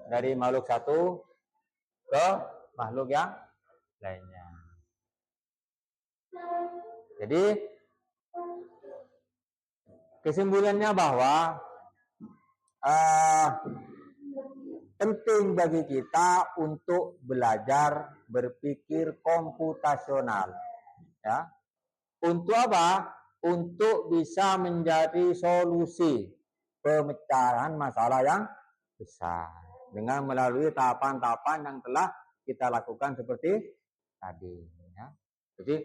dari makhluk satu ke makhluk yang lainnya. Jadi kesimpulannya bahwa penting bagi kita untuk belajar berpikir komputasional. Ya. Untuk apa? Untuk bisa menjadi solusi pemecahan masalah yang besar dengan melalui tahapan-tahapan yang telah kita lakukan seperti tadi. Ya. Jadi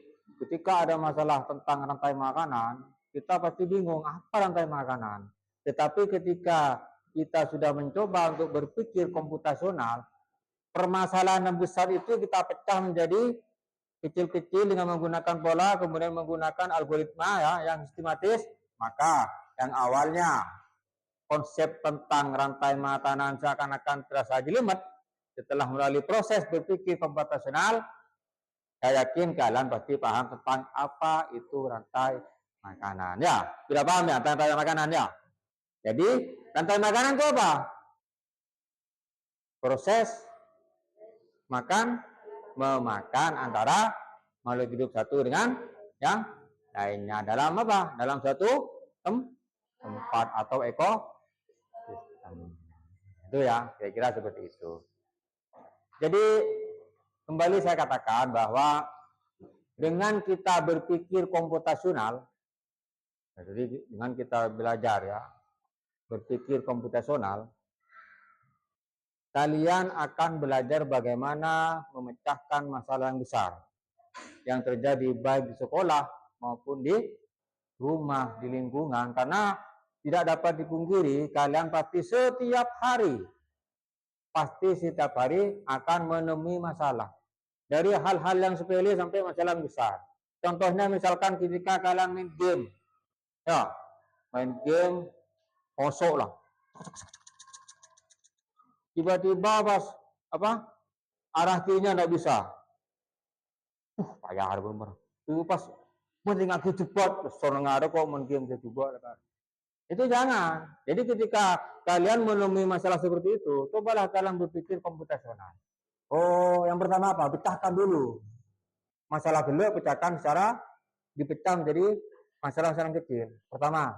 ketika ada masalah tentang rantai makanan, kita pasti bingung apa rantai makanan. Tetapi ketika kita sudah mencoba untuk berpikir komputasional, permasalahan yang besar itu kita pecah menjadi kecil-kecil dengan menggunakan pola, kemudian menggunakan algoritma ya yang sistematis. Maka yang awalnya konsep tentang rantai makanan seakan-akan terasa jelimet, setelah melalui proses berpikir komputasional, saya yakin kalian pasti paham tentang apa itu rantai makanan. Ya, sudah paham ya rantai makanan ya. Jadi rantai makanan itu apa? Proses makan, memakan antara makhluk hidup satu dengan yang lainnya. Dalam apa? Dalam satu tempat atau ekosistem. Itu ya, kira-kira seperti itu. Jadi kembali saya katakan bahwa dengan kita berpikir komputasional, jadi dengan kita belajar ya, berpikir komputasional, kalian akan belajar bagaimana memecahkan masalah yang besar yang terjadi baik di sekolah maupun di rumah, di lingkungan. Karena tidak dapat dipungkiri, kalian pasti setiap hari akan menemui masalah. Dari hal-hal yang sepele sampai masalah yang besar. Contohnya misalkan ketika kalian main game. Ya, main game kosok lah. Tiba-tiba pas arah kirinya tidak bisa. Payah bener. Itu pas mending aku cepat, soalnya ada kok main game juga. Itu jangan. Jadi ketika kalian menemui masalah seperti itu, cobalah kalian berpikir komputasional. Oh, yang pertama apa? Pecahkan dulu. Masalah dulu pecahkan secara dipecah menjadi masalah-masalah kecil. Pertama,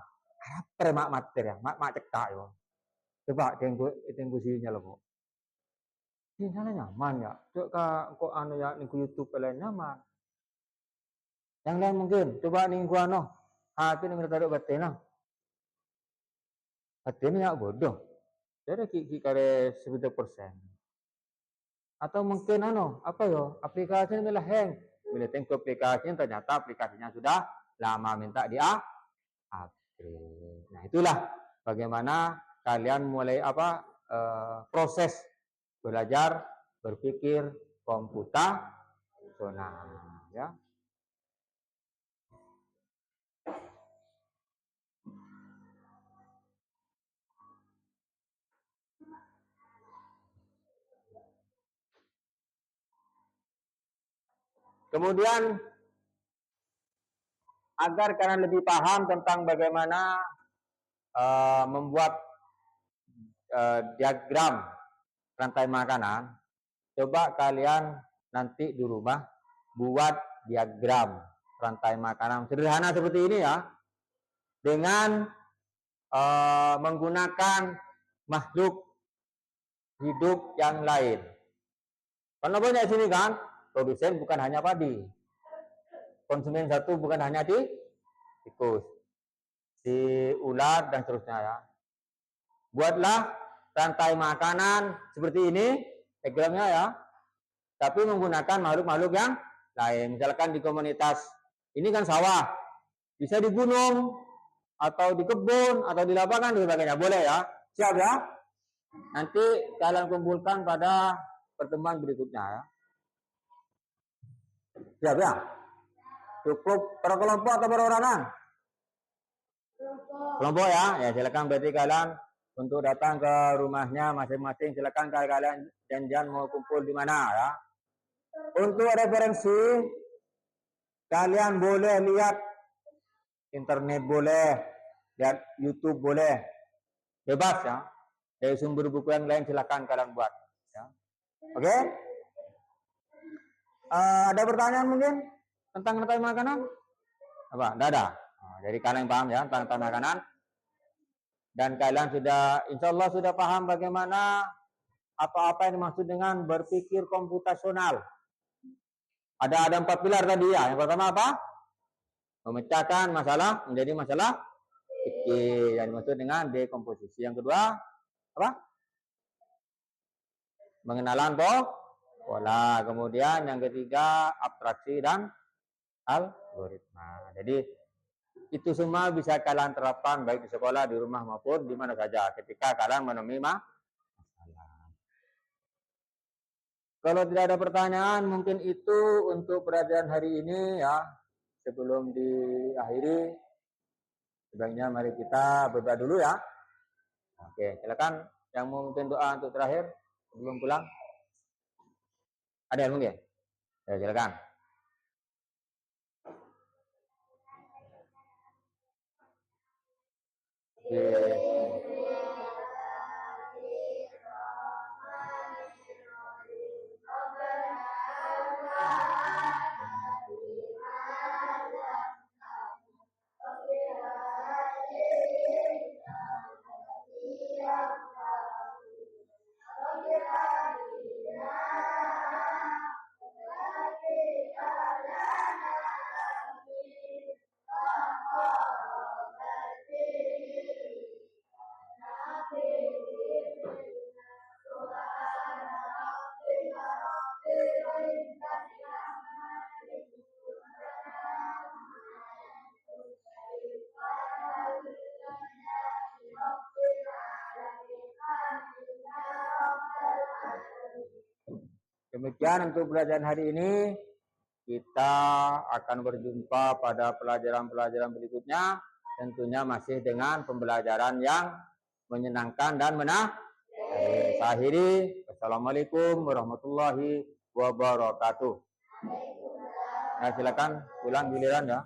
Premak mater ya, mak cekak yo. Coba tengku sininya loh, kok. Sinyalnya nyaman ya. Coba kok anu ya niku YouTube lain nyaman. Yang lain mungkin, coba niku anu. Hati ning taruh batin. Batin ya bodoh. Jadi kare 100%. Atau mungkin anu, apa yo? Aplikasinya malah hang. Bila tengku aplikasinya ternyata aplikasinya sudah lama minta dia upgrade. Nah, itulah bagaimana kalian mulai proses belajar berpikir komputasional ya. Kemudian agar kalian lebih paham tentang bagaimana membuat diagram rantai makanan, coba kalian nanti di rumah buat diagram rantai makanan sederhana seperti ini ya, dengan menggunakan makhluk hidup yang lain. Karena banyak sini kan, produsen bukan hanya padi, konsumen satu bukan hanya tikus, si ular dan seterusnya ya. Buatlah rantai makanan seperti ini diagramnya ya, tapi menggunakan makhluk-makhluk yang lain. Misalkan di komunitas ini kan sawah, bisa di gunung atau di kebun atau di lapangan dan sebagainya, boleh ya. Siap ya? Nanti kalian kumpulkan pada pertemuan berikutnya ya. Siap ya? Cukup per kelompok atau perorangan? Kelompok ya. Ya silakan berarti kalian untuk datang ke rumahnya masing-masing, silakan kalian janjian mau kumpul di mana ya. Untuk referensi kalian boleh lihat internet, boleh lihat YouTube, boleh bebas ya. Dari sumber buku yang lain silakan kalian buat ya. Oke? Ada pertanyaan mungkin tentang rantai makanan? Apa? Tidak ada. Jadi kalian paham ya tentang rantai makanan. Dan kalian sudah, insya Allah sudah paham bagaimana apa-apa yang dimaksud dengan berpikir komputasional. Ada 4 pilar tadi ya. Yang pertama apa? Memecahkan masalah menjadi masalah fikih yang dimaksud dengan dekomposisi. Yang kedua apa? Mengenalan pola. Kemudian yang ketiga abstraksi dan algoritma. Jadi itu semua bisa kalian terapkan baik di sekolah, di rumah maupun di mana saja ketika kalian menemui masalah. Kalau tidak ada pertanyaan, mungkin itu untuk pelajaran hari ini ya. Sebelum diakhiri, sebaiknya mari kita berdoa dulu ya. Oke, silakan yang mau mungkin doa untuk terakhir sebelum pulang. Ada yang mungkin? Ya, silakan. Demikian untuk pelajaran hari ini. Kita akan berjumpa pada pelajaran-pelajaran berikutnya. Tentunya masih dengan pembelajaran yang menyenangkan dan menyenangkan. Saya akhiri. Wassalamualaikum warahmatullahi wabarakatuh. Nah, silakan pulang giliran ya.